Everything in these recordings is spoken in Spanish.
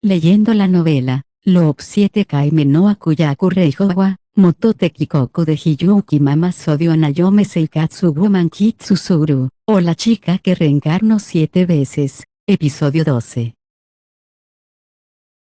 Leyendo la novela, Loob 7 Kaime no Akuyaku Reihowa, Motote Kikoku de Hiyuki Mama Sodio Anayome Seikatsu Woman Kitsusuru, o La chica que reencarnó 7 veces, episodio 12.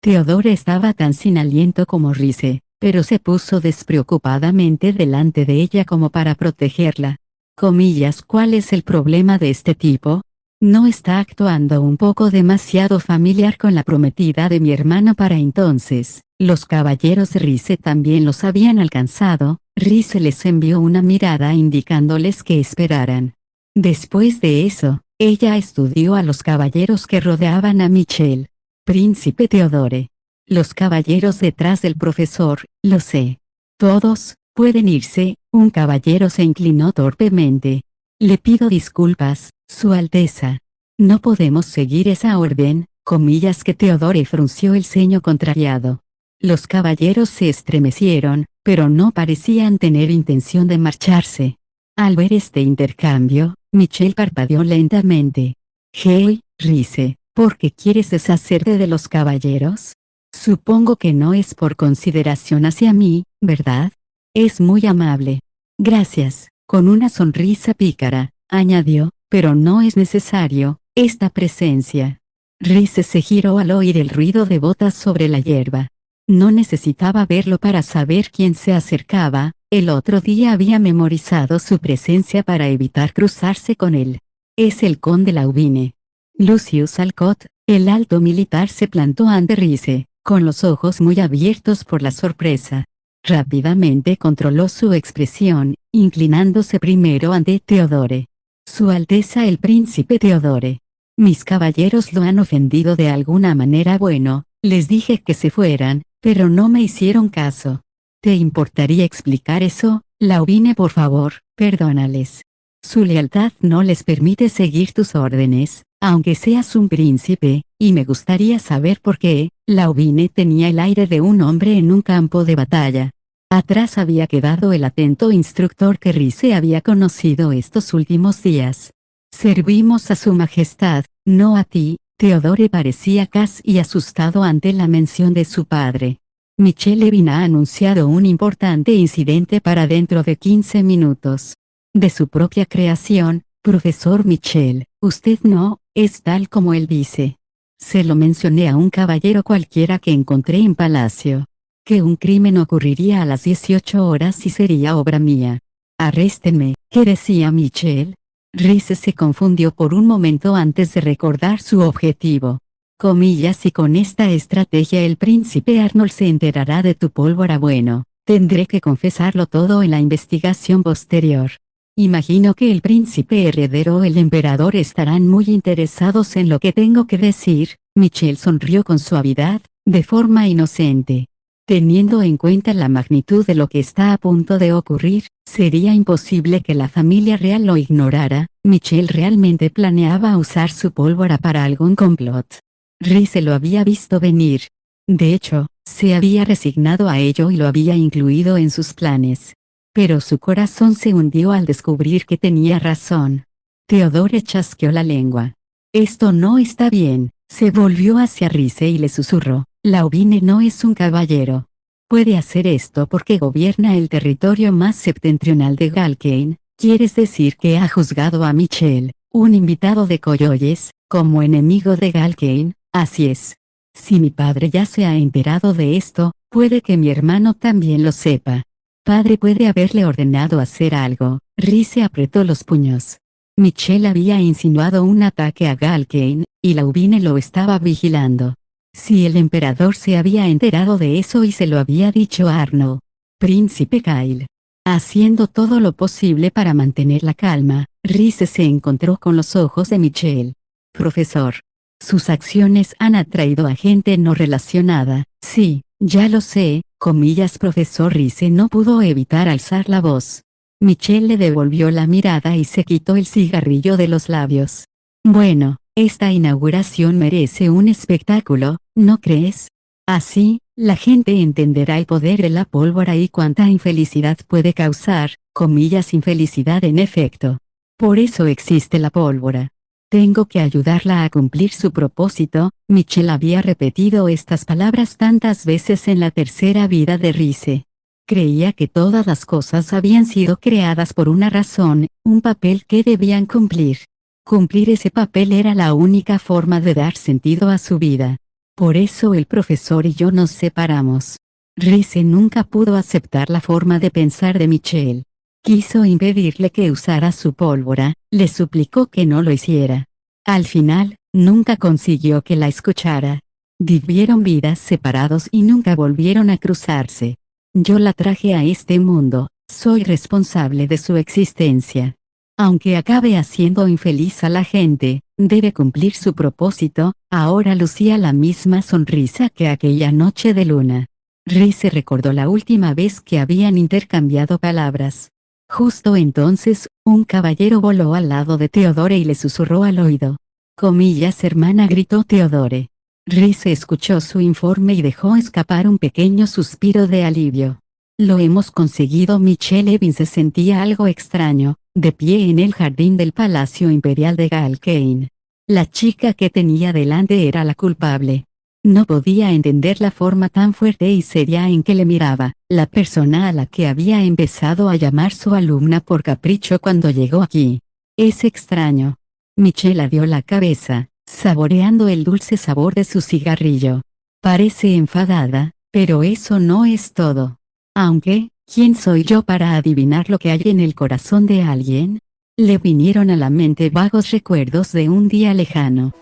Theodore estaba tan sin aliento como Rise, pero se puso despreocupadamente delante de ella como para protegerla. Comillas, ¿cuál es el problema de este tipo? ¿No está actuando un poco demasiado familiar con la prometida de mi hermano para entonces? Los caballeros de Rise también los habían alcanzado. Rise les envió una mirada indicándoles que esperaran. Después de eso, ella estudió a los caballeros que rodeaban a Michel. Príncipe Theodore. Los caballeros detrás del profesor, lo sé. Todos, pueden irse. Un caballero se inclinó torpemente. Le pido disculpas, Su Alteza. No podemos seguir esa orden, comillas que Theodore frunció el ceño contrariado. Los caballeros se estremecieron, pero no parecían tener intención de marcharse. Al ver este intercambio, Michel parpadeó lentamente. Hey, Rise, ¿por qué quieres deshacerte de los caballeros? Supongo que no es por consideración hacia mí, ¿verdad? Es muy amable. Gracias, con una sonrisa pícara, añadió, pero no es necesario, esta presencia. Rise se giró al oír el ruido de botas sobre la hierba. No necesitaba verlo para saber quién se acercaba. El otro día había memorizado su presencia para evitar cruzarse con él. Es el conde Laubine. Lucius Alcott, el alto militar, se plantó ante Rise, con los ojos muy abiertos por la sorpresa. Rápidamente controló su expresión, inclinándose primero ante Theodore. Su Alteza el Príncipe Theodore. Mis caballeros lo han ofendido de alguna manera. Bueno, les dije que se fueran, pero no me hicieron caso. ¿Te importaría explicar eso, Laubine? Por favor, perdónales. Su lealtad no les permite seguir tus órdenes, aunque seas un príncipe, y me gustaría saber por qué. Laubine tenía el aire de un hombre en un campo de batalla. Atrás había quedado el atento instructor que Rise había conocido estos últimos días. Servimos a su majestad, no a ti. Theodore parecía casi asustado ante la mención de su padre. Michel Levin ha anunciado un importante incidente para dentro de 15 minutos. De su propia creación, profesor Michel, usted no, es tal como él dice. Se lo mencioné a un caballero cualquiera que encontré en palacio. Que un crimen ocurriría a las 18 horas y sería obra mía. Arréstenme, ¿qué decía Michel? Rise se confundió por un momento antes de recordar su objetivo. Comillas, y con esta estrategia el príncipe Arnold se enterará de tu pólvora. Bueno, tendré que confesarlo todo en la investigación posterior. Imagino que el príncipe heredero o el emperador estarán muy interesados en lo que tengo que decir. Michel sonrió con suavidad, de forma inocente. Teniendo en cuenta la magnitud de lo que está a punto de ocurrir, sería imposible que la familia real lo ignorara. Michel realmente planeaba usar su pólvora para algún complot. Rise lo había visto venir. De hecho, se había resignado a ello y lo había incluido en sus planes. Pero su corazón se hundió al descubrir que tenía razón. Theodore chasqueó la lengua. Esto no está bien. Se volvió hacia Rise y le susurró. Laubine no es un caballero. Puede hacer esto porque gobierna el territorio más septentrional de Galkane. ¿Quieres decir que ha juzgado a Michel, un invitado de Coyoyes, como enemigo de Galkane? Así es. Si mi padre ya se ha enterado de esto, puede que mi hermano también lo sepa. Padre puede haberle ordenado hacer algo. Rise apretó los puños. Michel había insinuado un ataque a Galkane, y Laubine lo estaba vigilando. Si el emperador se había enterado de eso y se lo había dicho a Arnold. Príncipe Kyle. Haciendo todo lo posible para mantener la calma, Rise se encontró con los ojos de Michel. Profesor. Sus acciones han atraído a gente no relacionada. Sí, ya lo sé, comillas. Profesor Rise no pudo evitar alzar la voz. Michel le devolvió la mirada y se quitó el cigarrillo de los labios. Bueno, esta inauguración merece un espectáculo, ¿no crees? Así, la gente entenderá el poder de la pólvora y cuánta infelicidad puede causar, comillas, infelicidad en efecto. Por eso existe la pólvora. Tengo que ayudarla a cumplir su propósito. Michelle había repetido estas palabras tantas veces en la tercera vida de Rize. Creía que todas las cosas habían sido creadas por una razón, un papel que debían cumplir. Cumplir ese papel era la única forma de dar sentido a su vida. Por eso el profesor y yo nos separamos. Rize nunca pudo aceptar la forma de pensar de Michelle. Quiso impedirle que usara su pólvora, le suplicó que no lo hiciera. Al final, nunca consiguió que la escuchara. Vivieron vidas separados y nunca volvieron a cruzarse. Yo la traje a este mundo, soy responsable de su existencia. Aunque acabe haciendo infeliz a la gente, debe cumplir su propósito. Ahora lucía la misma sonrisa que aquella noche de luna. Rize recordó la última vez que habían intercambiado palabras. Justo entonces, un caballero voló al lado de Theodore y le susurró al oído. Comillas, hermana, gritó Theodore. Rize escuchó su informe y dejó escapar un pequeño suspiro de alivio. Lo hemos conseguido. Michelle Evans se sentía algo extraño, de pie en el jardín del Palacio Imperial de Galkane. La chica que tenía delante era la culpable. No podía entender la forma tan fuerte y seria en que le miraba, la persona a la que había empezado a llamar su alumna por capricho cuando llegó aquí. Es extraño. Michelle dio la cabeza, saboreando el dulce sabor de su cigarrillo. Parece enfadada, pero eso no es todo. Aunque, ¿quién soy yo para adivinar lo que hay en el corazón de alguien? Le vinieron a la mente vagos recuerdos de un día lejano.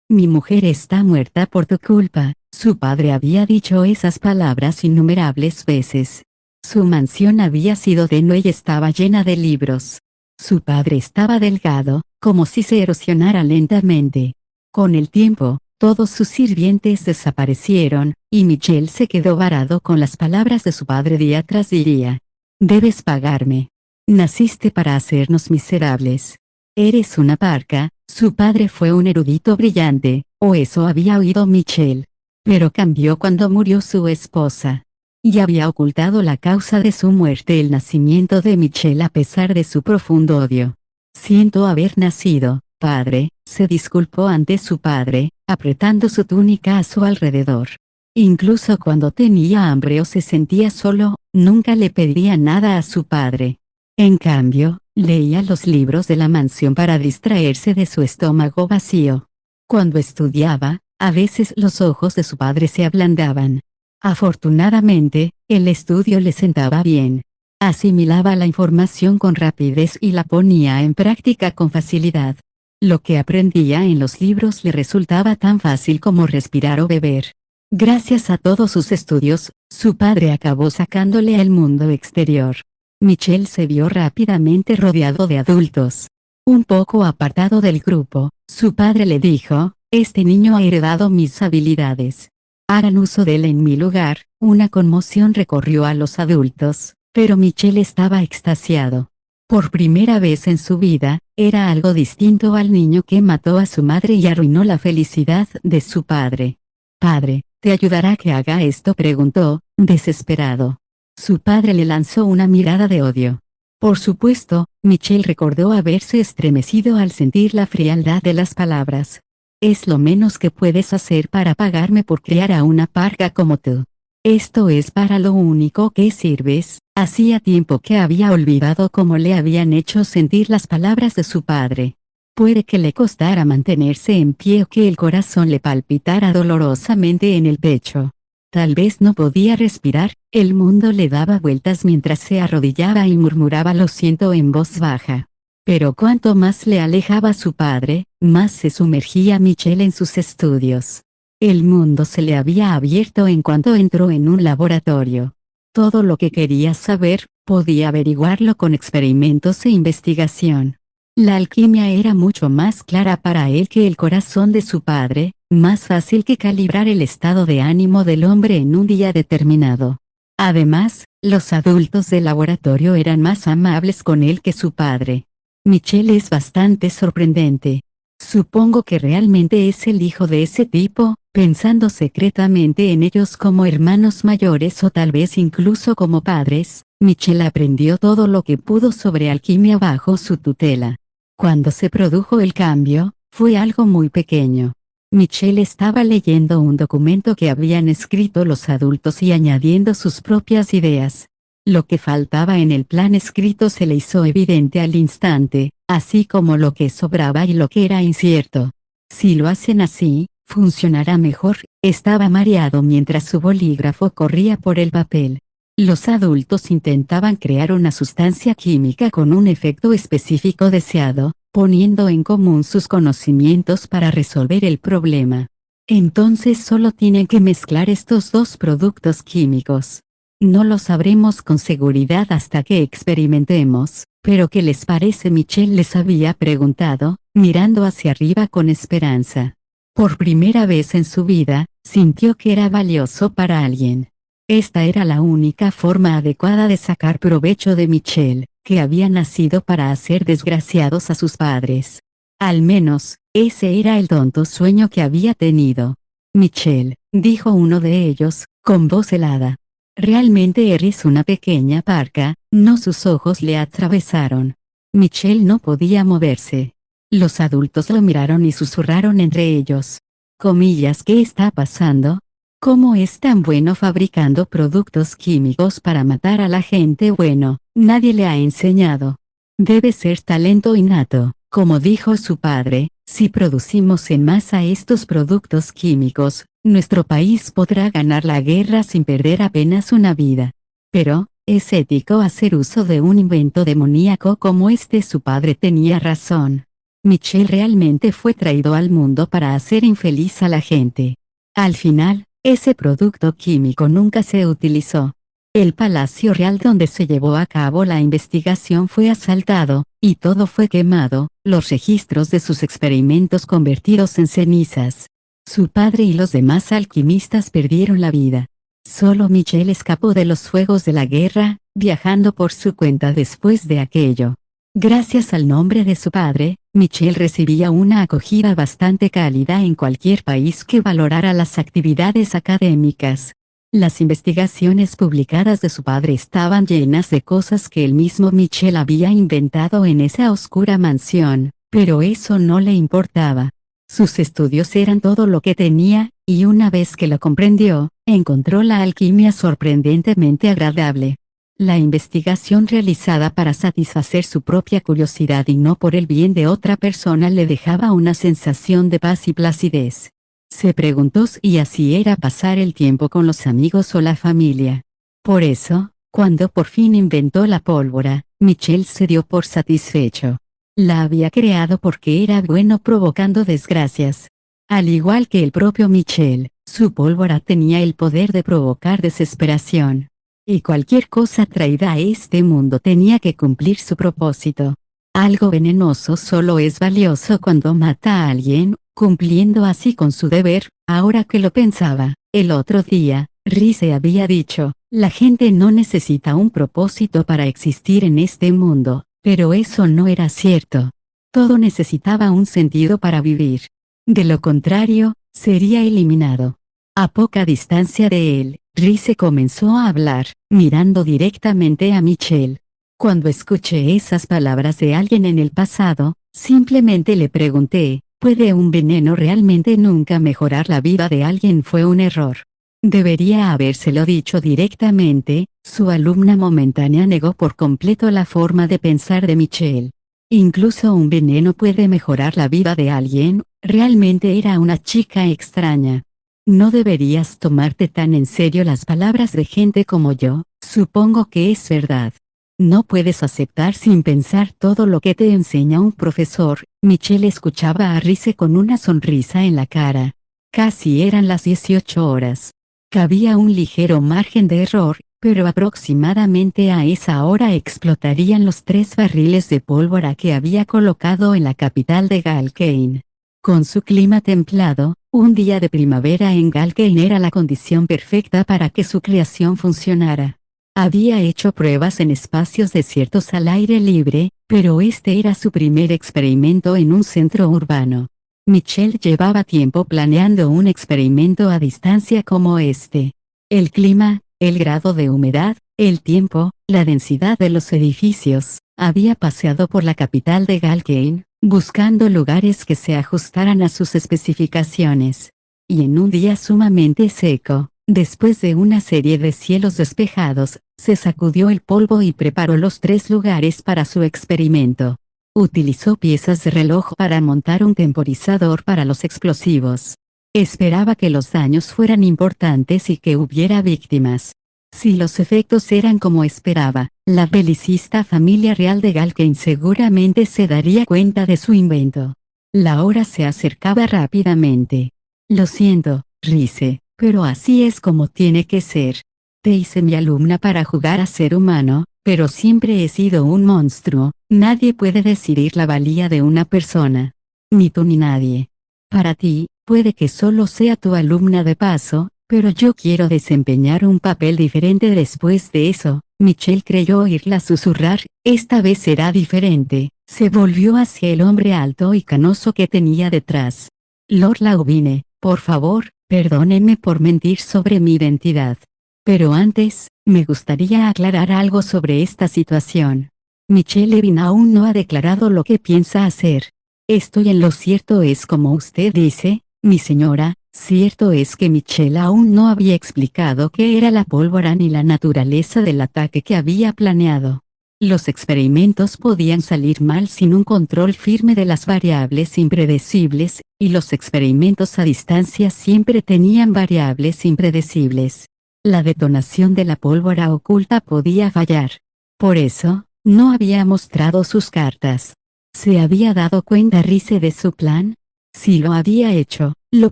Mi mujer está muerta por tu culpa. Su padre había dicho esas palabras innumerables veces. Su mansión había sido de no y estaba llena de libros. Su padre estaba delgado, como si se erosionara lentamente. Con el tiempo, todos sus sirvientes desaparecieron, y Michelle se quedó varado con las palabras de su padre día tras día. Debes pagarme. Naciste para hacernos miserables. Eres una parca. Su padre fue un erudito brillante, o eso había oído Michelle. Pero cambió cuando murió su esposa. Y había ocultado la causa de su muerte, el nacimiento de Michelle, a pesar de su profundo odio. Siento haber nacido, padre, se disculpó ante su padre, apretando su túnica a su alrededor. Incluso cuando tenía hambre o se sentía solo, nunca le pedía nada a su padre. En cambio, leía los libros de la mansión para distraerse de su estómago vacío. Cuando estudiaba, a veces los ojos de su padre se ablandaban. Afortunadamente, el estudio le sentaba bien. Asimilaba la información con rapidez y la ponía en práctica con facilidad. Lo que aprendía en los libros le resultaba tan fácil como respirar o beber. Gracias a todos sus estudios, su padre acabó sacándole al mundo exterior. Michelle se vio rápidamente rodeado de adultos. Un poco apartado del grupo, su padre le dijo, este niño ha heredado mis habilidades. Hagan uso de él en mi lugar. Una conmoción recorrió a los adultos, pero Michelle estaba extasiado. Por primera vez en su vida, era algo distinto al niño que mató a su madre y arruinó la felicidad de su padre. Padre, ¿te ayudará que haga esto?, preguntó, desesperado. Su padre le lanzó una mirada de odio. Por supuesto, Michelle recordó haberse estremecido al sentir la frialdad de las palabras. Es lo menos que puedes hacer para pagarme por criar a una parca como tú. Esto es para lo único que sirves. Hacía tiempo que había olvidado cómo le habían hecho sentir las palabras de su padre. Puede que le costara mantenerse en pie o que el corazón le palpitara dolorosamente en el pecho. Tal vez no podía respirar, el mundo le daba vueltas mientras se arrodillaba y murmuraba lo siento en voz baja. Pero cuanto más le alejaba su padre, más se sumergía Michelle en sus estudios. El mundo se le había abierto en cuanto entró en un laboratorio. Todo lo que quería saber, podía averiguarlo con experimentos e investigación. La alquimia era mucho más clara para él que el corazón de su padre, más fácil que calibrar el estado de ánimo del hombre en un día determinado. Además, los adultos del laboratorio eran más amables con él que su padre. Michelle es bastante sorprendente. Supongo que realmente es el hijo de ese tipo, pensando secretamente en ellos como hermanos mayores o tal vez incluso como padres. Michelle aprendió todo lo que pudo sobre alquimia bajo su tutela. Cuando se produjo el cambio, fue algo muy pequeño. Michelle estaba leyendo un documento que habían escrito los adultos y añadiendo sus propias ideas. Lo que faltaba en el plan escrito se le hizo evidente al instante, así como lo que sobraba y lo que era incierto. Si lo hacen así, funcionará mejor. Estaba mareado mientras su bolígrafo corría por el papel. Los adultos intentaban crear una sustancia química con un efecto específico deseado, poniendo en común sus conocimientos para resolver el problema. Entonces solo tienen que mezclar estos dos productos químicos. No lo sabremos con seguridad hasta que experimentemos, pero ¿qué les parece? Michelle les había preguntado, mirando hacia arriba con esperanza. Por primera vez en su vida, sintió que era valioso para alguien. Esta era la única forma adecuada de sacar provecho de Michelle, que había nacido para hacer desgraciados a sus padres. Al menos, ese era el tonto sueño que había tenido. Michelle, dijo uno de ellos, con voz helada. Realmente eres una pequeña parca. No, sus ojos le atravesaron. Michelle no podía moverse. Los adultos lo miraron y susurraron entre ellos. Comillas, ¿qué está pasando? ¿Cómo es tan bueno fabricando productos químicos para matar a la gente? Bueno, nadie le ha enseñado. Debe ser talento innato, como dijo su padre. Si producimos en masa estos productos químicos, nuestro país podrá ganar la guerra sin perder apenas una vida. Pero, ¿es ético hacer uso de un invento demoníaco como este? Su padre tenía razón. Michelle realmente fue traído al mundo para hacer infeliz a la gente. Al final, ese producto químico nunca se utilizó. El Palacio Real donde se llevó a cabo la investigación fue asaltado, y todo fue quemado, los registros de sus experimentos convertidos en cenizas. Su padre y los demás alquimistas perdieron la vida. Solo Michelle escapó de los fuegos de la guerra, viajando por su cuenta después de aquello. Gracias al nombre de su padre, Michelle recibía una acogida bastante cálida en cualquier país que valorara las actividades académicas. Las investigaciones publicadas de su padre estaban llenas de cosas que el mismo Michelle había inventado en esa oscura mansión, pero eso no le importaba. Sus estudios eran todo lo que tenía, y una vez que lo comprendió, encontró la alquimia sorprendentemente agradable. La investigación realizada para satisfacer su propia curiosidad y no por el bien de otra persona le dejaba una sensación de paz y placidez. Se preguntó si así era pasar el tiempo con los amigos o la familia. Por eso, cuando por fin inventó la pólvora, Michelle se dio por satisfecho. La había creado porque era bueno provocando desgracias. Al igual que el propio Michelle, su pólvora tenía el poder de provocar desesperación. Y cualquier cosa traída a este mundo tenía que cumplir su propósito. Algo venenoso solo es valioso cuando mata a alguien, cumpliendo así con su deber. Ahora que lo pensaba, el otro día, Rize había dicho, la gente no necesita un propósito para existir en este mundo, pero eso no era cierto. Todo necesitaba un sentido para vivir. De lo contrario, sería eliminado. A poca distancia de él, Rize comenzó a hablar, mirando directamente a Michelle. Cuando escuché esas palabras de alguien en el pasado, simplemente le pregunté, ¿puede un veneno realmente nunca mejorar la vida de alguien? Fue un error. Debería habérselo dicho directamente. Su alumna momentánea negó por completo la forma de pensar de Michelle. Incluso un veneno puede mejorar la vida de alguien. Realmente era una chica extraña. No deberías tomarte tan en serio las palabras de gente como yo. Supongo que es verdad. No puedes aceptar sin pensar todo lo que te enseña un profesor. Michelle escuchaba a Rize con una sonrisa en la cara. Casi eran las 18 horas. Cabía un ligero margen de error, pero aproximadamente a esa hora explotarían los 3 barriles de pólvora que había colocado en la capital de Galkane. Con su clima templado, un día de primavera en Galkane era la condición perfecta para que su creación funcionara. Había hecho pruebas en espacios desiertos al aire libre, pero este era su primer experimento en un centro urbano. Michelle llevaba tiempo planeando un experimento a distancia como este. El clima, el grado de humedad, el tiempo, la densidad de los edificios. Había paseado por la capital de Galkane, buscando lugares que se ajustaran a sus especificaciones. Y en un día sumamente seco, después de una serie de cielos despejados, se sacudió el polvo y preparó los 3 lugares para su experimento. Utilizó piezas de reloj para montar un temporizador para los explosivos. Esperaba que los daños fueran importantes y que hubiera víctimas. Si los efectos eran como esperaba, la belicista familia real de Galkane seguramente se daría cuenta de su invento. La hora se acercaba rápidamente. Lo siento, Rize, pero así es como tiene que ser. Te hice mi alumna para jugar a ser humano, pero siempre he sido un monstruo. Nadie puede decidir la valía de una persona. Ni tú ni nadie. Para ti, puede que solo sea tu alumna de paso, pero yo quiero desempeñar un papel diferente después de eso. Michelle creyó oírla susurrar, esta vez será diferente. Se volvió hacia el hombre alto y canoso que tenía detrás. Lord Lauvine, por favor, perdónenme por mentir sobre mi identidad. Pero antes, me gustaría aclarar algo sobre esta situación. Michelle Levin aún no ha declarado lo que piensa hacer. Estoy en lo cierto, es como usted dice, mi señora. Cierto es que Michelle aún no había explicado qué era la pólvora ni la naturaleza del ataque que había planeado. Los experimentos podían salir mal sin un control firme de las variables impredecibles, y los experimentos a distancia siempre tenían variables impredecibles. La detonación de la pólvora oculta podía fallar. Por eso, no había mostrado sus cartas. ¿Se había dado cuenta Rize de su plan? Si lo había hecho, lo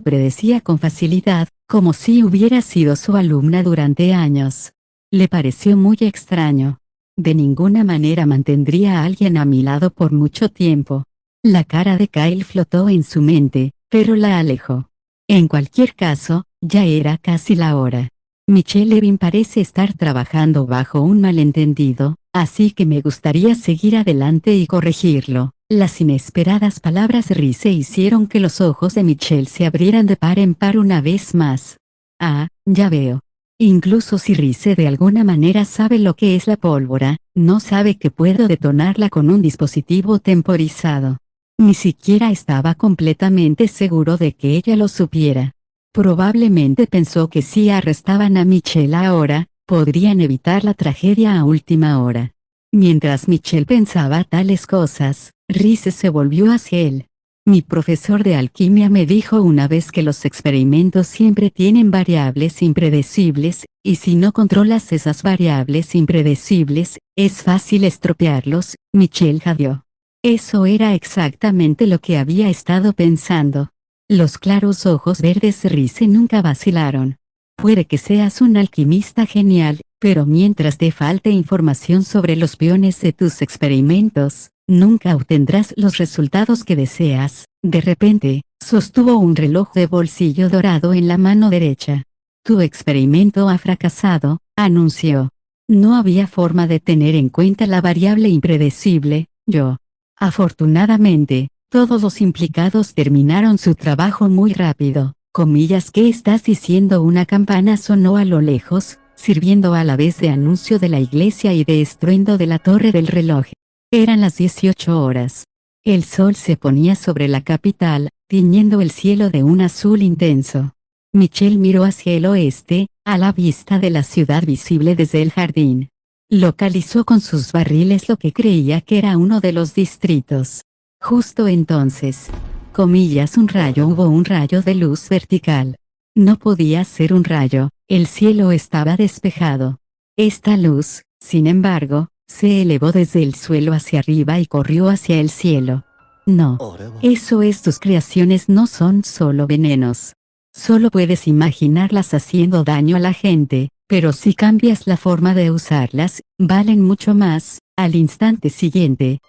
predecía con facilidad, como si hubiera sido su alumna durante años. Le pareció muy extraño. De ninguna manera mantendría a alguien a mi lado por mucho tiempo. La cara de Kyle flotó en su mente, pero la alejó. En cualquier caso, ya era casi la hora. Michelle Levin parece estar trabajando bajo un malentendido, así que me gustaría seguir adelante y corregirlo. Las inesperadas palabras Rize hicieron que los ojos de Michelle se abrieran de par en par una vez más. Ah, ya veo. Incluso si Rize de alguna manera sabe lo que es la pólvora, no sabe que puedo detonarla con un dispositivo temporizado. Ni siquiera estaba completamente seguro de que ella lo supiera. Probablemente pensó que si arrestaban a Michelle ahora, podrían evitar la tragedia a última hora. Mientras Michelle pensaba tales cosas, Rize se volvió hacia él. Mi profesor de alquimia me dijo una vez que los experimentos siempre tienen variables impredecibles, y si no controlas esas variables impredecibles, es fácil estropearlos. Michelle jadeó. Eso era exactamente lo que había estado pensando. Los claros ojos verdes de Rize nunca vacilaron. Puede que seas un alquimista genial, pero mientras te falte información sobre los peones de tus experimentos, nunca obtendrás los resultados que deseas. De repente, sostuvo un reloj de bolsillo dorado en la mano derecha. Tu experimento ha fracasado, anunció. No había forma de tener en cuenta la variable impredecible, yo. Afortunadamente, todos los implicados terminaron su trabajo muy rápido. Comillas, ¿qué estás diciendo? Una campana sonó a lo lejos, sirviendo a la vez de anuncio de la iglesia y de estruendo de la torre del reloj. Eran las 18 horas. El sol se ponía sobre la capital, tiñendo el cielo de un azul intenso. Michelle miró hacia el oeste, a la vista de la ciudad visible desde el jardín. Localizó con sus barriles lo que creía que era uno de los distritos. Justo entonces, comillas, hubo un rayo de luz vertical. No podía ser un rayo, el cielo estaba despejado. Esta luz, sin embargo, se elevó desde el suelo hacia arriba y corrió hacia el cielo. No. Eso es, tus creaciones no son solo venenos. Solo puedes imaginarlas haciendo daño a la gente, pero si cambias la forma de usarlas, valen mucho más. Al instante siguiente,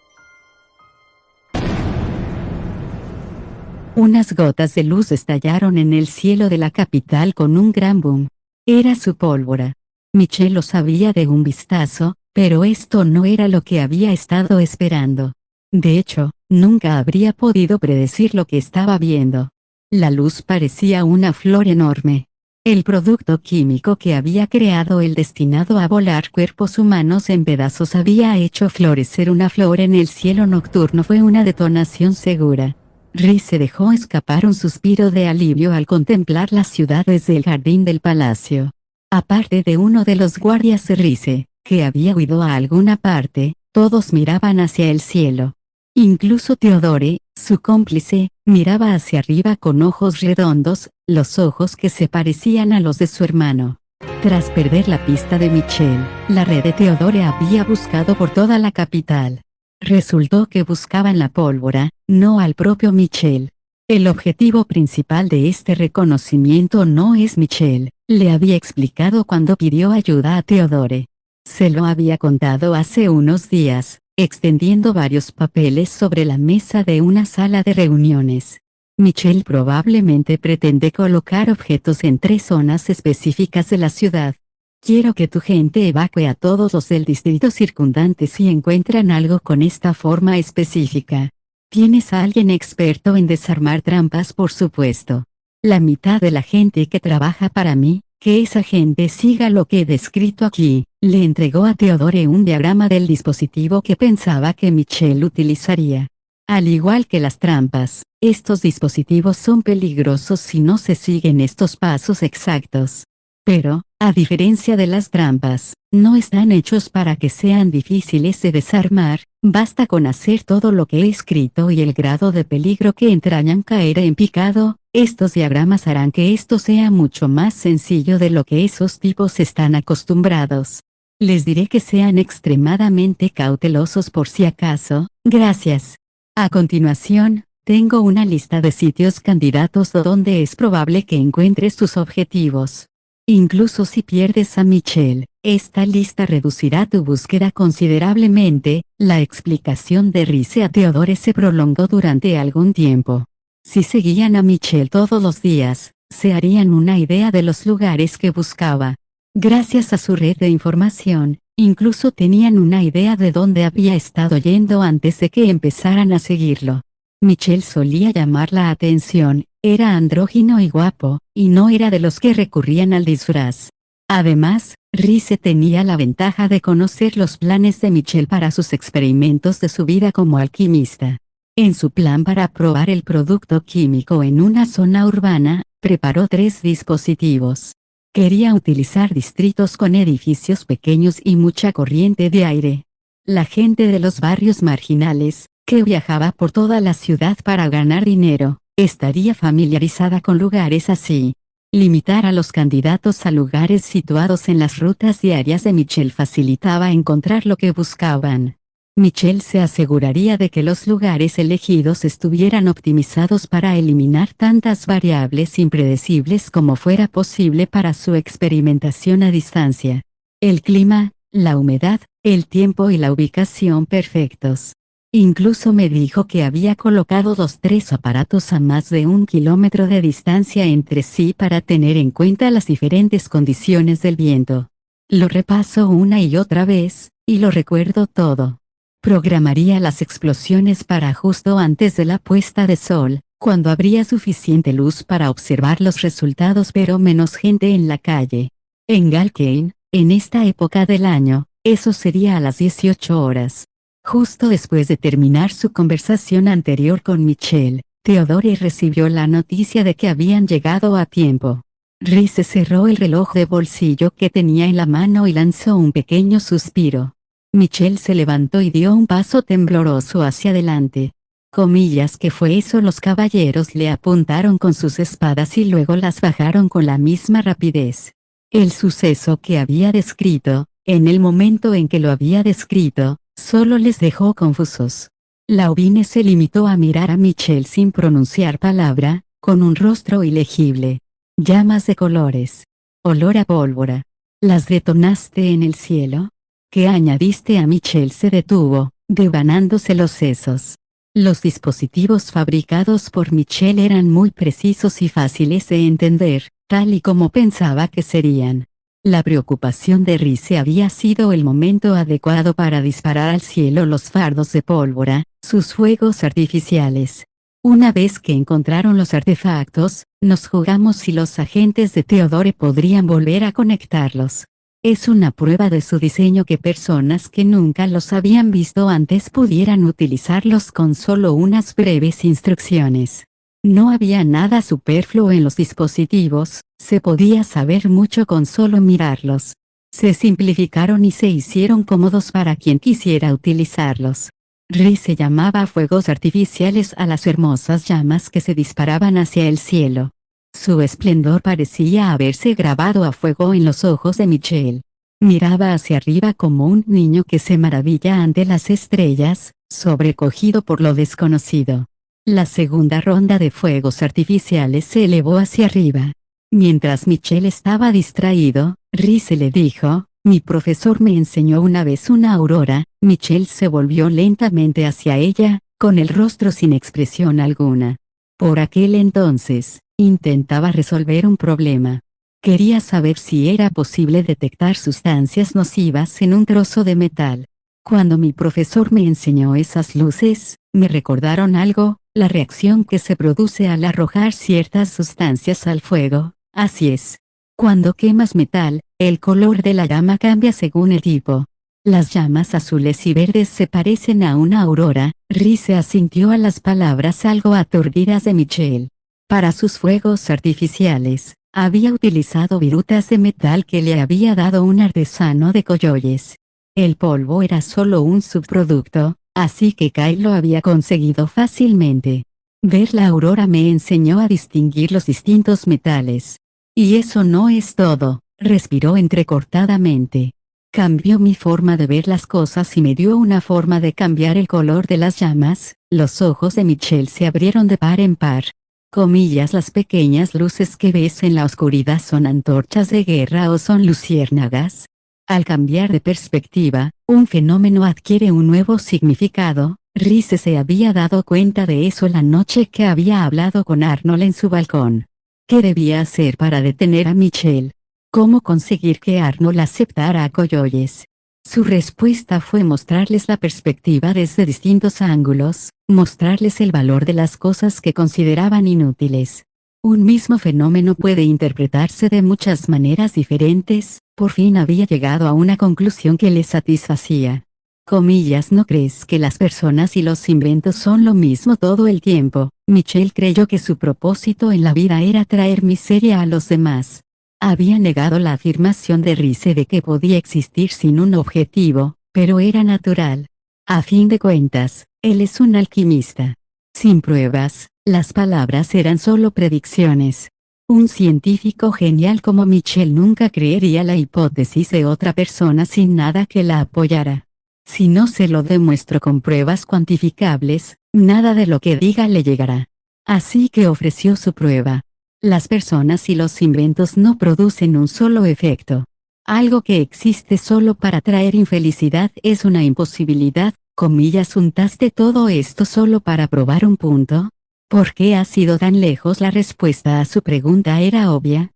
unas gotas de luz estallaron en el cielo de la capital con un gran boom. Era su pólvora. Michelle lo sabía de un vistazo, pero esto no era lo que había estado esperando. De hecho, nunca habría podido predecir lo que estaba viendo. La luz parecía una flor enorme. El producto químico que había creado el destinado a volar cuerpos humanos en pedazos había hecho florecer una flor en el cielo nocturno. Fue una detonación segura. Reese dejó escapar un suspiro de alivio al contemplar la ciudad desde el jardín del palacio. Aparte de uno de los guardias de Reese, que había huido a alguna parte, todos miraban hacia el cielo. Incluso Theodore, su cómplice, miraba hacia arriba con ojos redondos, los ojos que se parecían a los de su hermano. Tras perder la pista de Michelle, la red de Theodore había buscado por toda la capital. Resultó que buscaban la pólvora, no al propio Michelle. El objetivo principal de este reconocimiento no es Michelle, le había explicado cuando pidió ayuda a Theodore. Se lo había contado hace unos días, extendiendo varios papeles sobre la mesa de una sala de reuniones. Michelle probablemente pretende colocar objetos en 3 zonas específicas de la ciudad. Quiero que tu gente evacue a todos los del distrito circundante si encuentran algo con esta forma específica. ¿Tienes a alguien experto en desarmar trampas? Por supuesto. La mitad de la gente que trabaja para mí, que esa gente siga lo que he descrito aquí. Le entregó a Theodore un diagrama del dispositivo que pensaba que Michelle utilizaría. Al igual que las trampas, estos dispositivos son peligrosos si no se siguen estos pasos exactos. Pero, a diferencia de las trampas, no están hechos para que sean difíciles de desarmar, basta con hacer todo lo que he escrito y el grado de peligro que entrañan caer en picado. Estos diagramas harán que esto sea mucho más sencillo de lo que esos tipos están acostumbrados. Les diré que sean extremadamente cautelosos por si acaso. Gracias. A continuación, tengo una lista de sitios candidatos donde es probable que encuentres tus objetivos. Incluso si pierdes a Michelle, esta lista reducirá tu búsqueda considerablemente. La explicación de Reese a Theodore se prolongó durante algún tiempo. Si seguían a Michelle todos los días, se harían una idea de los lugares que buscaba. Gracias a su red de información, incluso tenían una idea de dónde había estado yendo antes de que empezaran a seguirlo. Michelle solía llamar la atención, era andrógino y guapo, y no era de los que recurrían al disfraz. Además, Reese tenía la ventaja de conocer los planes de Michelle para sus experimentos de su vida como alquimista. En su plan para probar el producto químico en una zona urbana, preparó 3 dispositivos. Quería utilizar distritos con edificios pequeños y mucha corriente de aire. La gente de los barrios marginales, que viajaba por toda la ciudad para ganar dinero, estaría familiarizada con lugares así. Limitar a los candidatos a lugares situados en las rutas diarias de Michelle facilitaba encontrar lo que buscaban. Michelle se aseguraría de que los lugares elegidos estuvieran optimizados para eliminar tantas variables impredecibles como fuera posible para su experimentación a distancia. El clima, la humedad, el tiempo y la ubicación perfectos. Incluso me dijo que había colocado los 3 aparatos a más de 1 kilómetro de distancia entre sí para tener en cuenta las diferentes condiciones del viento. Lo repaso una y otra vez, y lo recuerdo todo. Programaría las explosiones para justo antes de la puesta de sol, cuando habría suficiente luz para observar los resultados pero menos gente en la calle. En Galkane, en esta época del año, eso sería a las 18 horas. Justo después de terminar su conversación anterior con Michelle, Theodore recibió la noticia de que habían llegado a tiempo. Reese cerró el reloj de bolsillo que tenía en la mano y lanzó un pequeño suspiro. Michelle se levantó y dio un paso tembloroso hacia adelante. Comillas que fue eso. Los caballeros le apuntaron con sus espadas y luego las bajaron con la misma rapidez. El suceso que había descrito, en el momento en que lo había descrito, solo les dejó confusos. Lauvine se limitó a mirar a Michelle sin pronunciar palabra, con un rostro ilegible. Llamas de colores. Olor a pólvora. ¿Las detonaste en el cielo? ¿Qué añadiste a Michelle? Se detuvo, devanándose los sesos. Los dispositivos fabricados por Michelle eran muy precisos y fáciles de entender, tal y como pensaba que serían. La preocupación de Rize había sido el momento adecuado para disparar al cielo los fardos de pólvora, sus fuegos artificiales. Una vez que encontraron los artefactos, nos jugamos si los agentes de Theodore podrían volver a conectarlos. Es una prueba de su diseño que personas que nunca los habían visto antes pudieran utilizarlos con solo unas breves instrucciones. No había nada superfluo en los dispositivos, se podía saber mucho con solo mirarlos. Se simplificaron y se hicieron cómodos para quien quisiera utilizarlos. Rize llamaba fuegos artificiales a las hermosas llamas que se disparaban hacia el cielo. Su esplendor parecía haberse grabado a fuego en los ojos de Michelle. Miraba hacia arriba como un niño que se maravilla ante las estrellas, sobrecogido por lo desconocido. La segunda ronda de fuegos artificiales se elevó hacia arriba. Mientras Michelle estaba distraído, Rize le dijo, «Mi profesor me enseñó una vez una aurora». Michelle se volvió lentamente hacia ella, con el rostro sin expresión alguna. Por aquel entonces, intentaba resolver un problema. Quería saber si era posible detectar sustancias nocivas en un trozo de metal. Cuando mi profesor me enseñó esas luces, me recordaron algo, la reacción que se produce al arrojar ciertas sustancias al fuego. Así es. Cuando quemas metal, el color de la llama cambia según el tipo. Las llamas azules y verdes se parecen a una aurora. Rize asintió a las palabras algo aturdidas de Michelle. Para sus fuegos artificiales, había utilizado virutas de metal que le había dado un artesano de Coyoles. El polvo era solo un subproducto, así que Kyle lo había conseguido fácilmente. Ver la aurora me enseñó a distinguir los distintos metales. Y eso no es todo, respiró entrecortadamente. Cambió mi forma de ver las cosas y me dio una forma de cambiar el color de las llamas. Los ojos de Michelle se abrieron de par en par. Comillas, las pequeñas luces que ves en la oscuridad son antorchas de guerra o son luciérnagas. Al cambiar de perspectiva, un fenómeno adquiere un nuevo significado. Rize se había dado cuenta de eso la noche que había hablado con Arnold en su balcón. ¿Qué debía hacer para detener a Michelle? ¿Cómo conseguir que Arnold aceptara a Coyoles? Su respuesta fue mostrarles la perspectiva desde distintos ángulos, mostrarles el valor de las cosas que consideraban inútiles. Un mismo fenómeno puede interpretarse de muchas maneras diferentes. Por fin había llegado a una conclusión que le satisfacía. Comillas, ¿no crees que las personas y los inventos son lo mismo todo el tiempo? Michelle creyó que su propósito en la vida era traer miseria a los demás. Había negado la afirmación de Rize de que podía existir sin un objetivo, pero era natural. A fin de cuentas, él es un alquimista. Sin pruebas, las palabras eran solo predicciones. Un científico genial como Michelle nunca creería la hipótesis de otra persona sin nada que la apoyara. Si no se lo demuestro con pruebas cuantificables, nada de lo que diga le llegará. Así que ofreció su prueba. Las personas y los inventos no producen un solo efecto. Algo que existe solo para traer infelicidad es una imposibilidad. Comillas, ¿untaste todo esto solo para probar un punto? ¿Por qué has ido tan lejos? La respuesta a su pregunta era obvia.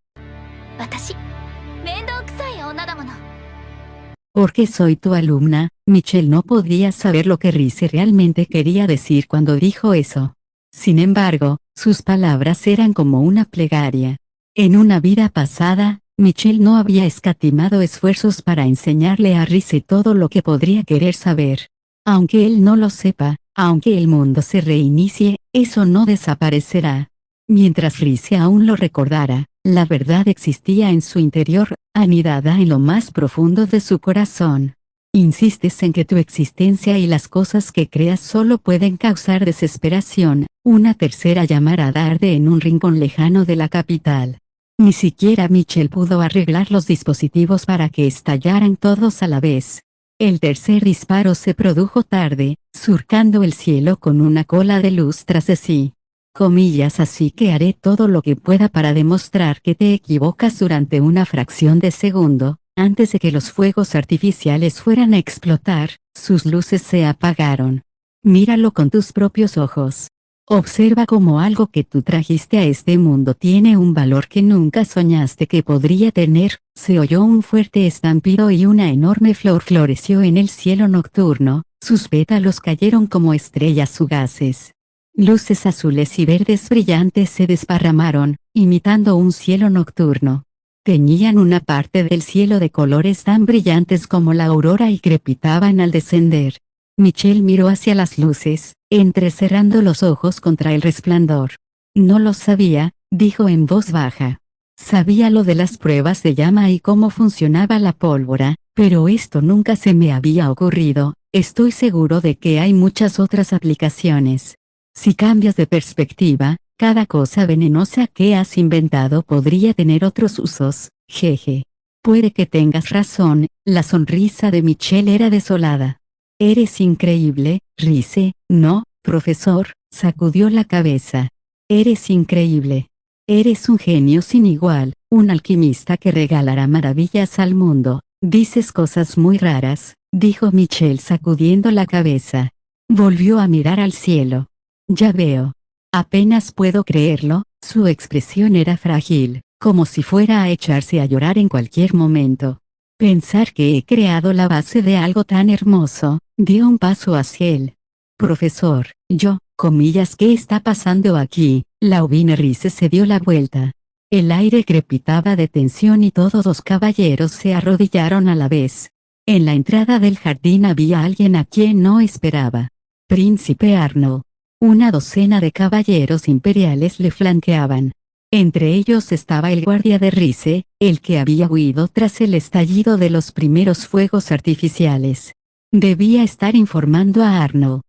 Porque soy tu alumna. Michelle no podía saber lo que Rize realmente quería decir cuando dijo eso. Sin embargo, sus palabras eran como una plegaria. En una vida pasada, Michelle no había escatimado esfuerzos para enseñarle a Rize todo lo que podría querer saber. Aunque él no lo sepa, aunque el mundo se reinicie, eso no desaparecerá. Mientras Rize aún lo recordara, la verdad existía en su interior, anidada en lo más profundo de su corazón. Insistes en que tu existencia y las cosas que creas solo pueden causar desesperación. Una tercera llamarada arde en un rincón lejano de la capital. Ni siquiera Michelle pudo arreglar los dispositivos para que estallaran todos a la vez. El tercer disparo se produjo tarde, surcando el cielo con una cola de luz tras de sí. Comillas, así que haré todo lo que pueda para demostrar que te equivocas durante una fracción de segundo. Antes de que los fuegos artificiales fueran a explotar, sus luces se apagaron. Míralo con tus propios ojos. Observa cómo algo que tú trajiste a este mundo tiene un valor que nunca soñaste que podría tener. Se oyó un fuerte estampido y una enorme flor floreció en el cielo nocturno, sus pétalos cayeron como estrellas fugaces. Luces azules y verdes brillantes se desparramaron, imitando un cielo nocturno. Teñían una parte del cielo de colores tan brillantes como la aurora y crepitaban al descender. Michelle miró hacia las luces, entrecerrando los ojos contra el resplandor. No lo sabía, dijo en voz baja. Sabía lo de las pruebas de llama y cómo funcionaba la pólvora, pero esto nunca se me había ocurrido. Estoy seguro de que hay muchas otras aplicaciones. Si cambias de perspectiva, cada cosa venenosa que has inventado podría tener otros usos, jeje. Puede que tengas razón, la sonrisa de Michelle era desolada. Eres increíble, Rice. No, profesor, sacudió la cabeza. Eres increíble. Eres un genio sin igual, un alquimista que regalará maravillas al mundo. Dices cosas muy raras, dijo Michelle sacudiendo la cabeza. Volvió a mirar al cielo. Ya veo. Apenas puedo creerlo, su expresión era frágil, como si fuera a echarse a llorar en cualquier momento. Pensar que he creado la base de algo tan hermoso. Dio un paso hacia él. Profesor, ¿qué está pasando aquí? Laubine Rice se dio la vuelta. El aire crepitaba de tensión y todos los caballeros se arrodillaron a la vez. En la entrada del jardín había alguien a quien no esperaba. Príncipe Arnold. Una docena de caballeros imperiales le flanqueaban. Entre ellos estaba el guardia de Rice, el que había huido tras el estallido de los primeros fuegos artificiales. Debía estar informando a Arnold.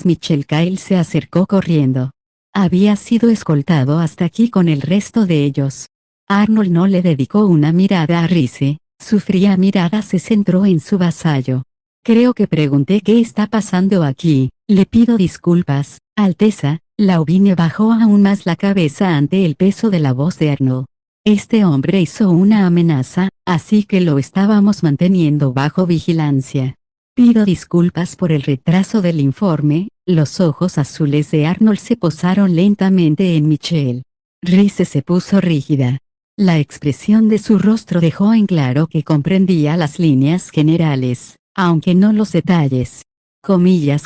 Michelle Kyle se acercó corriendo. Había sido escoltado hasta aquí con el resto de ellos. Arnold no le dedicó una mirada a Rice, su fría mirada se centró en su vasallo. Creo que pregunté qué está pasando aquí, le pido disculpas, Alteza. Laubine bajó aún más la cabeza ante el peso de la voz de Arnold. Este hombre hizo una amenaza, así que lo estábamos manteniendo bajo vigilancia. Pido disculpas por el retraso del informe. Los ojos azules de Arnold se posaron lentamente en Michelle. Rice se puso rígida. La expresión de su rostro dejó en claro que comprendía las líneas generales, aunque no los detalles.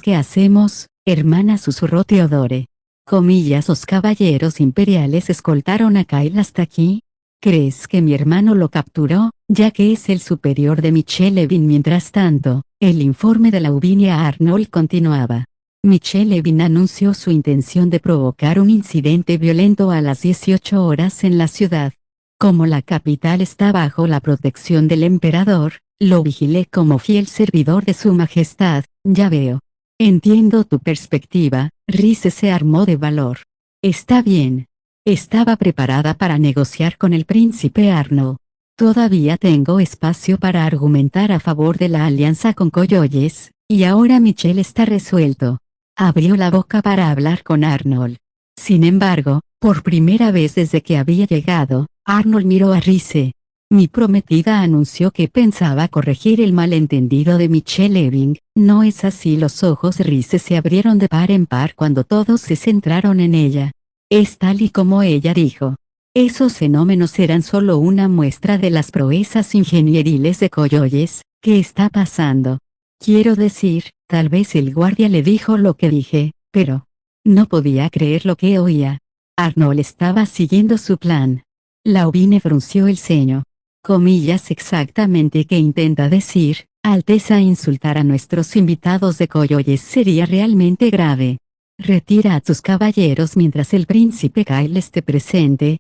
¿Qué hacemos, hermana?, susurró Theodore. Los caballeros imperiales escoltaron a Kyle hasta aquí. ¿Crees que mi hermano lo capturó, ya que es el superior de Michelle Levin? Mientras tanto, el informe de Laubine a Arnold continuaba. Michelle Levin anunció su intención de provocar un incidente violento a las 18 horas en la ciudad. Como la capital está bajo la protección del emperador, lo vigilé como fiel servidor de su majestad. Ya veo. Entiendo tu perspectiva. Rice se armó de valor. Está bien. Estaba preparada para negociar con el príncipe Arnold. Todavía tengo espacio para argumentar a favor de la alianza con Coyotes, y ahora Michelle está resuelto. Abrió la boca para hablar con Arnold. Sin embargo, por primera vez desde que había llegado, Arnold miró a Rice. Mi prometida anunció que pensaba corregir el malentendido de Michelle Levin. ¿No es así? Los ojos de Rice se abrieron de par en par cuando todos se centraron en ella. Es tal y como ella dijo. Esos fenómenos eran solo una muestra de las proezas ingenieriles de Coyotes. ¿Qué está pasando? Quiero decir, tal vez el guardia le dijo lo que dije, pero no podía creer lo que oía. Arnold estaba siguiendo su plan. Laubine frunció el ceño. Exactamente qué intenta decir, Alteza. Insultar a nuestros invitados de Coyotes sería realmente grave. Retira a tus caballeros mientras el príncipe Kyle esté presente.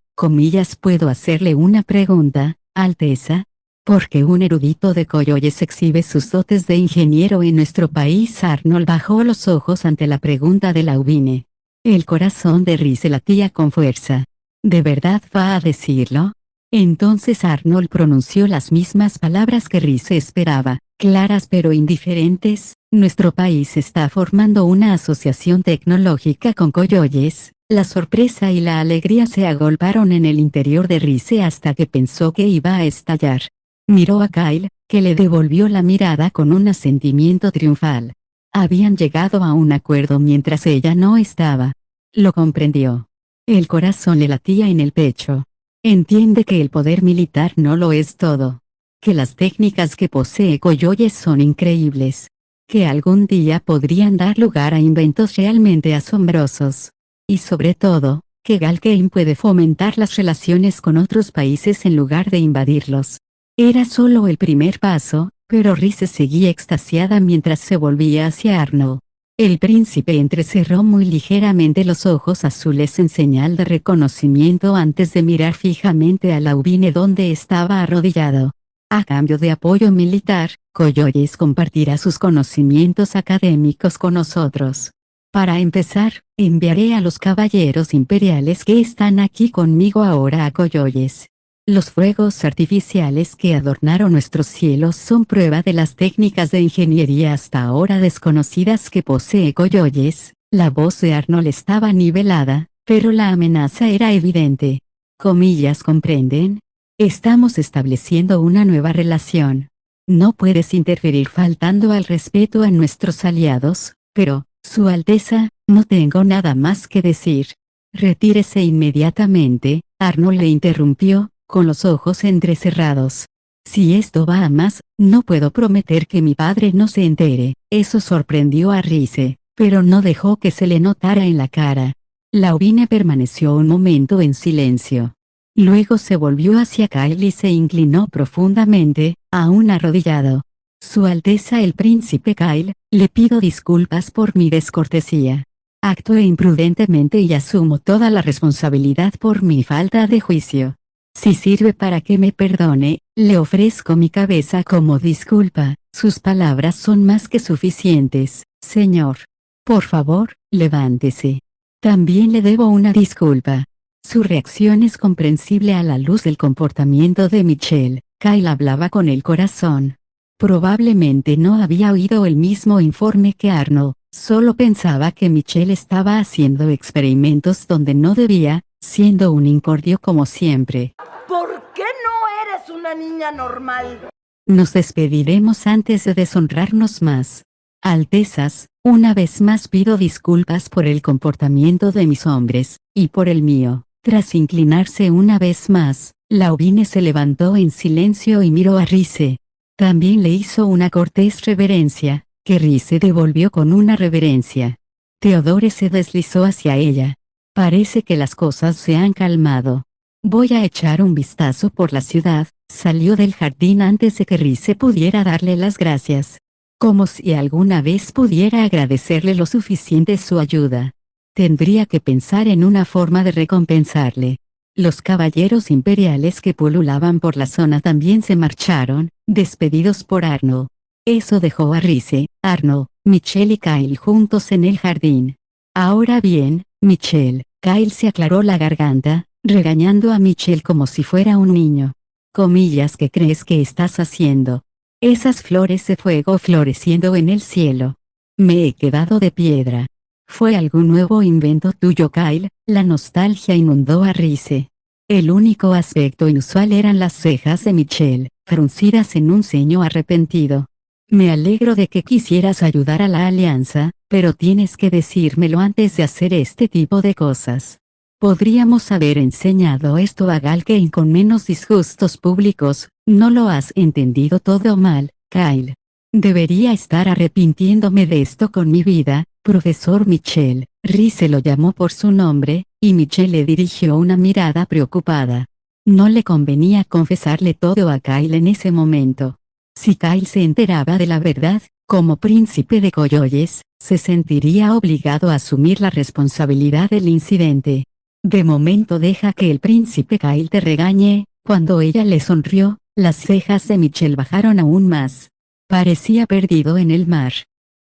¿Puedo hacerle una pregunta, Alteza? ¿Por qué un erudito de Coyotes exhibe sus dotes de ingeniero en nuestro país? Arnold bajó los ojos ante la pregunta de Laubine. El corazón de Rice latía con fuerza. ¿De verdad va a decirlo? Entonces Arnold pronunció las mismas palabras que Rice esperaba, claras pero indiferentes. Nuestro país está formando una asociación tecnológica con Coyotes. La sorpresa y la alegría se agolparon en el interior de Rice hasta que pensó que iba a estallar. Miró a Kyle, que le devolvió la mirada con un asentimiento triunfal. Habían llegado a un acuerdo mientras ella no estaba. Lo comprendió. El corazón le latía en el pecho. Entiende que el poder militar no lo es todo. Que las técnicas que posee Koyoye son increíbles. Que algún día podrían dar lugar a inventos realmente asombrosos. Y sobre todo, que Galkein puede fomentar las relaciones con otros países en lugar de invadirlos. Era solo el primer paso, pero Rize seguía extasiada mientras se volvía hacia Arnold. El príncipe entrecerró muy ligeramente los ojos azules en señal de reconocimiento antes de mirar fijamente a Laubine donde estaba arrodillado. A cambio de apoyo militar, Koyoyes compartirá sus conocimientos académicos con nosotros. Para empezar, enviaré a los caballeros imperiales que están aquí conmigo ahora a Koyoyes. Los fuegos artificiales que adornaron nuestros cielos son prueba de las técnicas de ingeniería hasta ahora desconocidas que posee Koyoyes. La voz de Arnold estaba nivelada, pero la amenaza era evidente. Comillas, ¿comprenden? Estamos estableciendo una nueva relación. No puedes interferir faltando al respeto a nuestros aliados, pero, Su Alteza, no tengo nada más que decir. Retírese inmediatamente, Arnold le interrumpió, con los ojos entrecerrados. Si esto va a más, no puedo prometer que mi padre no se entere. Eso sorprendió a Rize, pero no dejó que se le notara en la cara. Laubine permaneció un momento en silencio. Luego se volvió hacia Kyle y se inclinó profundamente, aún arrodillado. Su Alteza el Príncipe Kyle, le pido disculpas por mi descortesía. Actué imprudentemente y asumo toda la responsabilidad por mi falta de juicio. Si sirve para que me perdone, le ofrezco mi cabeza como disculpa. Sus palabras son más que suficientes, señor. Por favor, levántese. También le debo una disculpa. Su reacción es comprensible a la luz del comportamiento de Michelle. Kyle hablaba con el corazón. Probablemente no había oído el mismo informe que Arnold, solo pensaba que Michelle estaba haciendo experimentos donde no debía, siendo un incordio como siempre. ¿Por qué no eres una niña normal? Nos despediremos antes de deshonrarnos más. Altezas, una vez más pido disculpas por el comportamiento de mis hombres, y por el mío. Tras inclinarse una vez más, Laubine se levantó en silencio y miró a Rize. También le hizo una cortés reverencia, que Rize devolvió con una reverencia. Theodore se deslizó hacia ella. Parece que las cosas se han calmado. Voy a echar un vistazo por la ciudad. Salió del jardín antes de que Rize pudiera darle las gracias. Como si alguna vez pudiera agradecerle lo suficiente su ayuda. Tendría que pensar en una forma de recompensarle. Los caballeros imperiales que pululaban por la zona también se marcharon, despedidos por Arnold. Eso dejó a Rize, Arnold, Michelle y Kyle juntos en el jardín. Ahora bien, Michelle, Kyle se aclaró la garganta, regañando a Michelle como si fuera un niño. Comillas, ¿qué crees que estás haciendo? Esas flores de fuego floreciendo en el cielo. Me he quedado de piedra. ¿Fue algún nuevo invento tuyo, Kyle? La nostalgia inundó a Rize. El único aspecto inusual eran las cejas de Michelle, fruncidas en un ceño arrepentido. Me alegro de que quisieras ayudar a la alianza, pero tienes que decírmelo antes de hacer este tipo de cosas. Podríamos haber enseñado esto a Galkein con menos disgustos públicos. No lo has entendido todo mal, Kyle. Debería estar arrepintiéndome de esto con mi vida, profesor Michelle. Rize lo llamó por su nombre, y Michelle le dirigió una mirada preocupada. No le convenía confesarle todo a Kyle en ese momento. Si Kyle se enteraba de la verdad, como príncipe de Koyoyes, se sentiría obligado a asumir la responsabilidad del incidente. De momento deja que el príncipe Kyle te regañe. Cuando ella le sonrió, las cejas de Michelle bajaron aún más. Parecía perdido en el mar.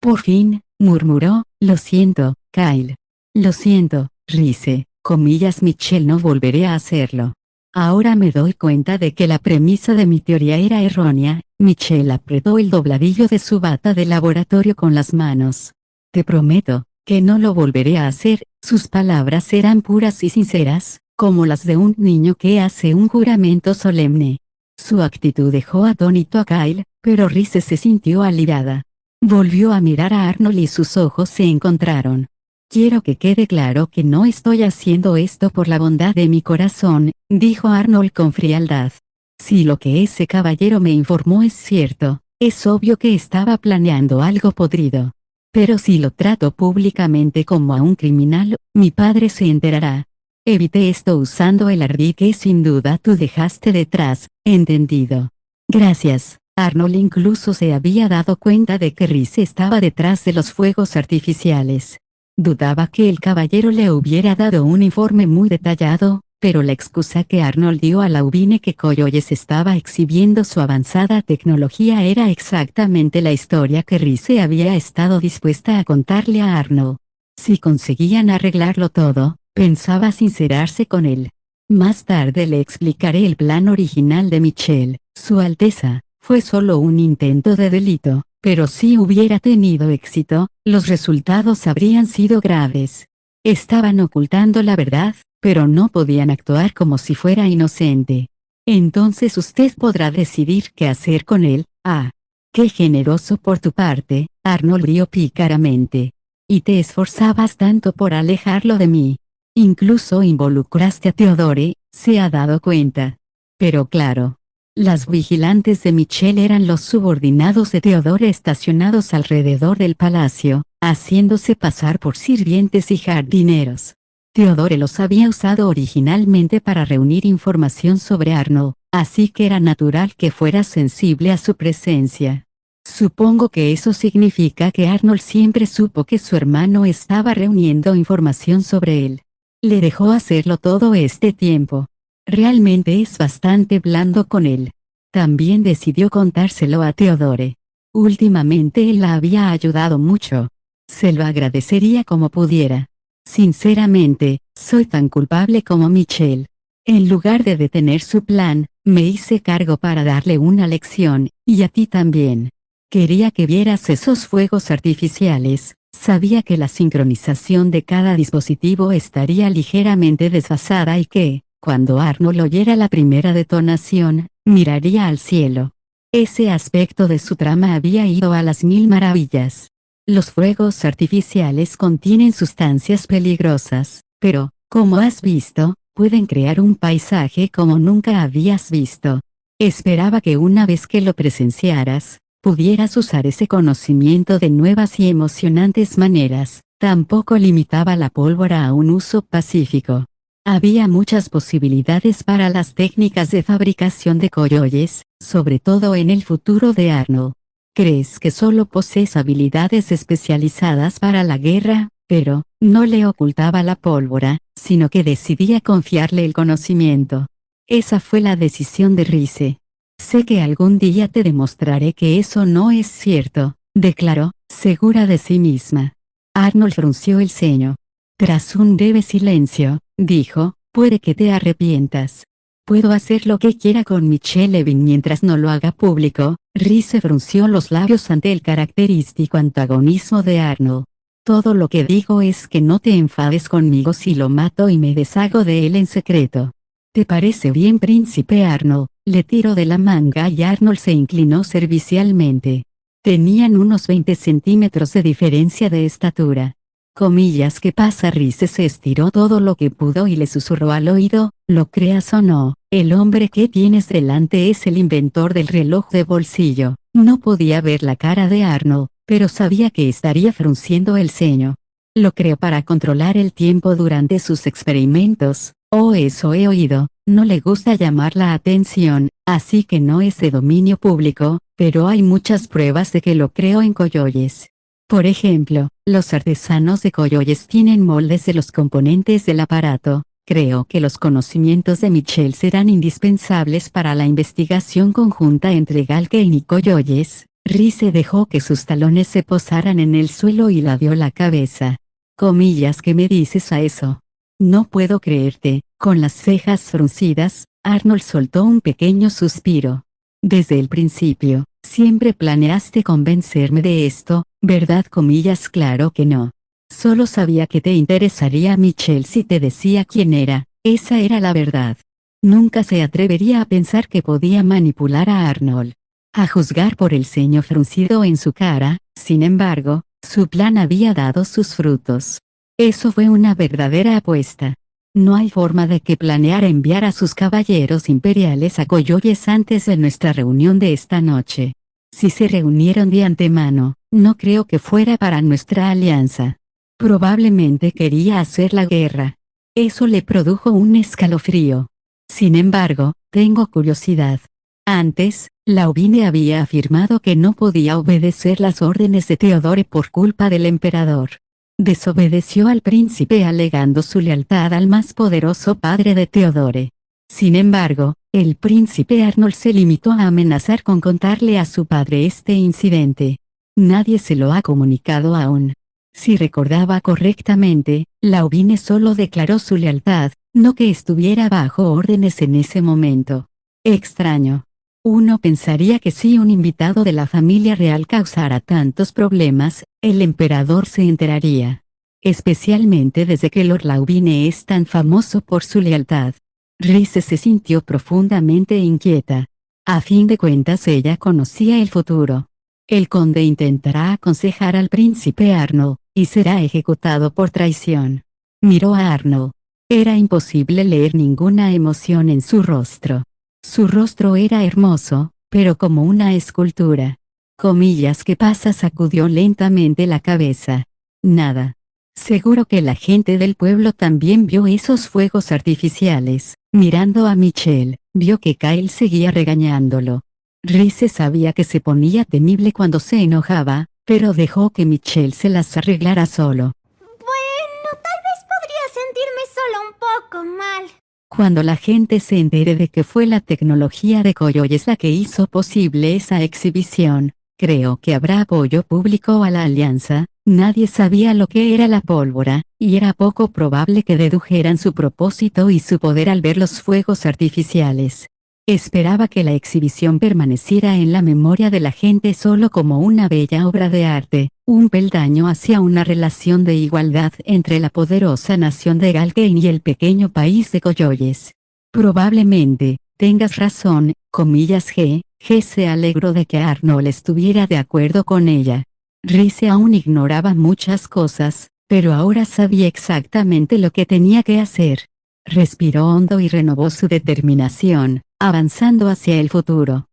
Por fin, murmuró, lo siento, Kyle. Lo siento, Rize, comillas, Michelle, no volveré a hacerlo. Ahora me doy cuenta de que la premisa de mi teoría era errónea. Michelle apretó el dobladillo de su bata de laboratorio con las manos. Te prometo, que no lo volveré a hacer. Sus palabras eran puras y sinceras, como las de un niño que hace un juramento solemne. Su actitud dejó atónito a Kyle, pero Rize se sintió aliviada. Volvió a mirar a Arnold y sus ojos se encontraron. Quiero que quede claro que no estoy haciendo esto por la bondad de mi corazón, dijo Arnold con frialdad. Si lo que ese caballero me informó es cierto, es obvio que estaba planeando algo podrido. Pero si lo trato públicamente como a un criminal, mi padre se enterará. Evité esto usando el ardid que sin duda tú dejaste detrás, ¿entendido? Gracias. Arnold incluso se había dado cuenta de que Rhys estaba detrás de los fuegos artificiales. Dudaba que el caballero le hubiera dado un informe muy detallado, pero la excusa que Arnold dio a Laubine que Coyoles estaba exhibiendo su avanzada tecnología era exactamente la historia que Rhys había estado dispuesta a contarle a Arnold. Si conseguían arreglarlo todo, pensaba sincerarse con él. Más tarde le explicaré el plan original de Michelle, Su Alteza. Fue solo un intento de delito, pero si hubiera tenido éxito, los resultados habrían sido graves. Estaban ocultando la verdad, pero no podían actuar como si fuera inocente. Entonces usted podrá decidir qué hacer con él. Ah, qué generoso por tu parte, Arnold rió pícaramente. Y te esforzabas tanto por alejarlo de mí. Incluso involucraste a Theodore, se ha dado cuenta. Pero claro. Las vigilantes de Michelle eran los subordinados de Theodore estacionados alrededor del palacio, haciéndose pasar por sirvientes y jardineros. Theodore los había usado originalmente para reunir información sobre Arnold, así que era natural que fuera sensible a su presencia. Supongo que eso significa que Arnold siempre supo que su hermano estaba reuniendo información sobre él. Le dejó hacerlo todo este tiempo. Realmente es bastante blando con él. También decidió contárselo a Theodore. Últimamente él la había ayudado mucho. Se lo agradecería como pudiera. Sinceramente, soy tan culpable como Michelle. En lugar de detener su plan, me hice cargo para darle una lección, y a ti también. Quería que vieras esos fuegos artificiales. Sabía que la sincronización de cada dispositivo estaría ligeramente desfasada y que, cuando Arnold oyera la primera detonación, miraría al cielo. Ese aspecto de su trama había ido a las mil maravillas. Los fuegos artificiales contienen sustancias peligrosas, pero, como has visto, pueden crear un paisaje como nunca habías visto. Esperaba que una vez que lo presenciaras, pudieras usar ese conocimiento de nuevas y emocionantes maneras. Tampoco limitaba la pólvora a un uso pacífico. Había muchas posibilidades para las técnicas de fabricación de Coyoles, sobre todo en el futuro de Arnold. Crees que solo posees habilidades especializadas para la guerra, pero no le ocultaba la pólvora, sino que decidía confiarle el conocimiento. Esa fue la decisión de Rhys. Sé que algún día te demostraré que eso no es cierto, declaró, segura de sí misma. Arnold frunció el ceño. Tras un breve silencio, dijo, puede que te arrepientas. Puedo hacer lo que quiera con Michelle Levin mientras no lo haga público. Rhys frunció los labios ante el característico antagonismo de Arnold. Todo lo que digo es que no te enfades conmigo si lo mato y me deshago de él en secreto. ¿Te parece bien, príncipe Arnold? Le tiró de la manga y Arnold se inclinó servicialmente. Tenían unos 20 centímetros de diferencia de estatura. Comillas, ¿qué pasa? Rhys se estiró todo lo que pudo y le susurró al oído, lo creas o no, el hombre que tienes delante es el inventor del reloj de bolsillo. No podía ver la cara de Arnold, pero sabía que estaría frunciendo el ceño. Lo creó para controlar el tiempo durante sus experimentos, o eso he oído. No le gusta llamar la atención, así que no es de dominio público, pero hay muchas pruebas de que lo creó en Coyoles. Por ejemplo, los artesanos de Coyoles tienen moldes de los componentes del aparato. Creo que los conocimientos de Michelle serán indispensables para la investigación conjunta entre Galkane y Coyoles. Rhys dejó que sus talones se posaran en el suelo y ladeó la cabeza. Comillas, ¿qué me dices a eso? No puedo creerte. Con las cejas fruncidas, Arnold soltó un pequeño suspiro. Desde el principio, siempre planeaste convencerme de esto, ¿verdad? Comillas, claro que no. Solo sabía que te interesaría Michelle si te decía quién era, esa era la verdad. Nunca se atrevería a pensar que podía manipular a Arnold. A juzgar por el ceño fruncido en su cara, Sin embargo, su plan había dado sus frutos. Eso fue una verdadera apuesta. No hay forma de que planeara enviar a sus caballeros imperiales a Coyoyes antes de nuestra reunión de esta noche. Si se reunieron de antemano, no creo que fuera para nuestra alianza. Probablemente quería hacer la guerra. Eso le produjo un escalofrío. Sin embargo, tengo curiosidad. Antes, Laubine había afirmado que no podía obedecer las órdenes de Teodore por culpa del emperador. Desobedeció al príncipe alegando su lealtad al más poderoso padre de Teodore. Sin embargo, el príncipe Arnold se limitó a amenazar con contarle a su padre este incidente. Nadie se lo ha comunicado aún. Si recordaba correctamente, Laubine solo declaró su lealtad, no que estuviera bajo órdenes en ese momento. Extraño. Uno pensaría que si un invitado de la familia real causara tantos problemas, el emperador se enteraría. Especialmente desde que Lord Laubine es tan famoso por su lealtad. Rhys se sintió profundamente inquieta. A fin de cuentas ella conocía el futuro. El conde intentará aconsejar al príncipe Arnold, y será ejecutado por traición. Miró a Arnold. Era imposible leer ninguna emoción en su rostro. Su rostro era hermoso, pero como una escultura. Comillas que pasa sacudió lentamente la cabeza. Nada. Seguro que la gente del pueblo también vio esos fuegos artificiales. Mirando a Michelle, vio que Kyle seguía regañándolo. Rhys sabía que se ponía temible cuando se enojaba, pero dejó que Michelle se las arreglara solo. Bueno, tal vez podría sentirme solo un poco mal. Cuando la gente se entere de que fue la tecnología de Coyoyes la que hizo posible esa exhibición, creo que habrá apoyo público a la alianza. Nadie sabía lo que era la pólvora, y era poco probable que dedujeran su propósito y su poder al ver los fuegos artificiales. Esperaba que la exhibición permaneciera en la memoria de la gente solo como una bella obra de arte, un peldaño hacia una relación de igualdad entre la poderosa nación de Galkane y el pequeño país de Coyoyes. Probablemente, tengas razón, comillas G se alegró de que Arnold estuviera de acuerdo con ella. Rhys aún ignoraba muchas cosas, pero ahora sabía exactamente lo que tenía que hacer. Respiró hondo y renovó su determinación, avanzando hacia el futuro.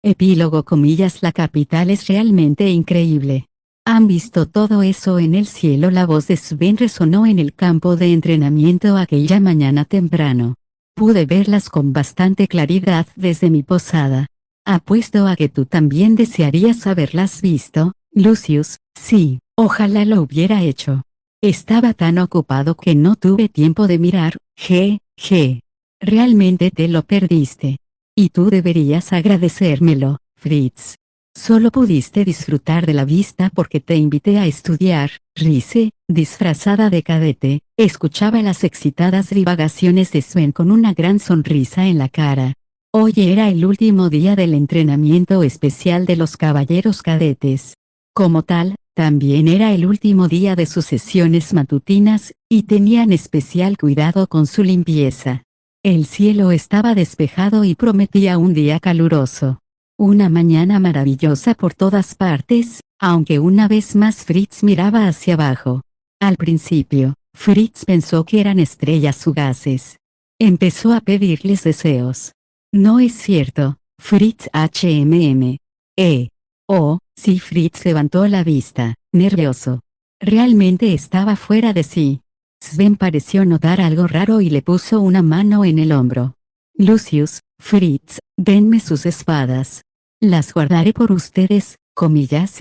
Epílogo comillas La capital es realmente increíble. ¿Han visto todo eso en el cielo? La voz de Sven resonó en el campo de entrenamiento aquella mañana temprano. Pude verlas con bastante claridad desde mi posada. Apuesto a que tú también desearías haberlas visto, Lucius. Sí, ojalá lo hubiera hecho. Estaba tan ocupado que no tuve tiempo de mirar. Realmente te lo perdiste. Y tú deberías agradecérmelo, Fritz. Solo pudiste disfrutar de la vista porque te invité a estudiar. Rhys, disfrazada de cadete, escuchaba las excitadas divagaciones de Sven con una gran sonrisa en la cara. Hoy era el último día del entrenamiento especial de los caballeros cadetes. Como tal, también era el último día de sus sesiones matutinas, y tenían especial cuidado con su limpieza. El cielo estaba despejado y prometía un día caluroso. Una mañana maravillosa por todas partes, aunque una vez más Fritz miraba hacia abajo. Al principio, Fritz pensó que eran estrellas fugaces. Empezó a pedirles deseos. No es cierto, Fritz Oh, sí. Fritz levantó la vista, nervioso. Realmente estaba fuera de sí. Sven pareció notar algo raro y le puso una mano en el hombro. Lucius, Fritz, denme sus espadas. Las guardaré por ustedes, comillas.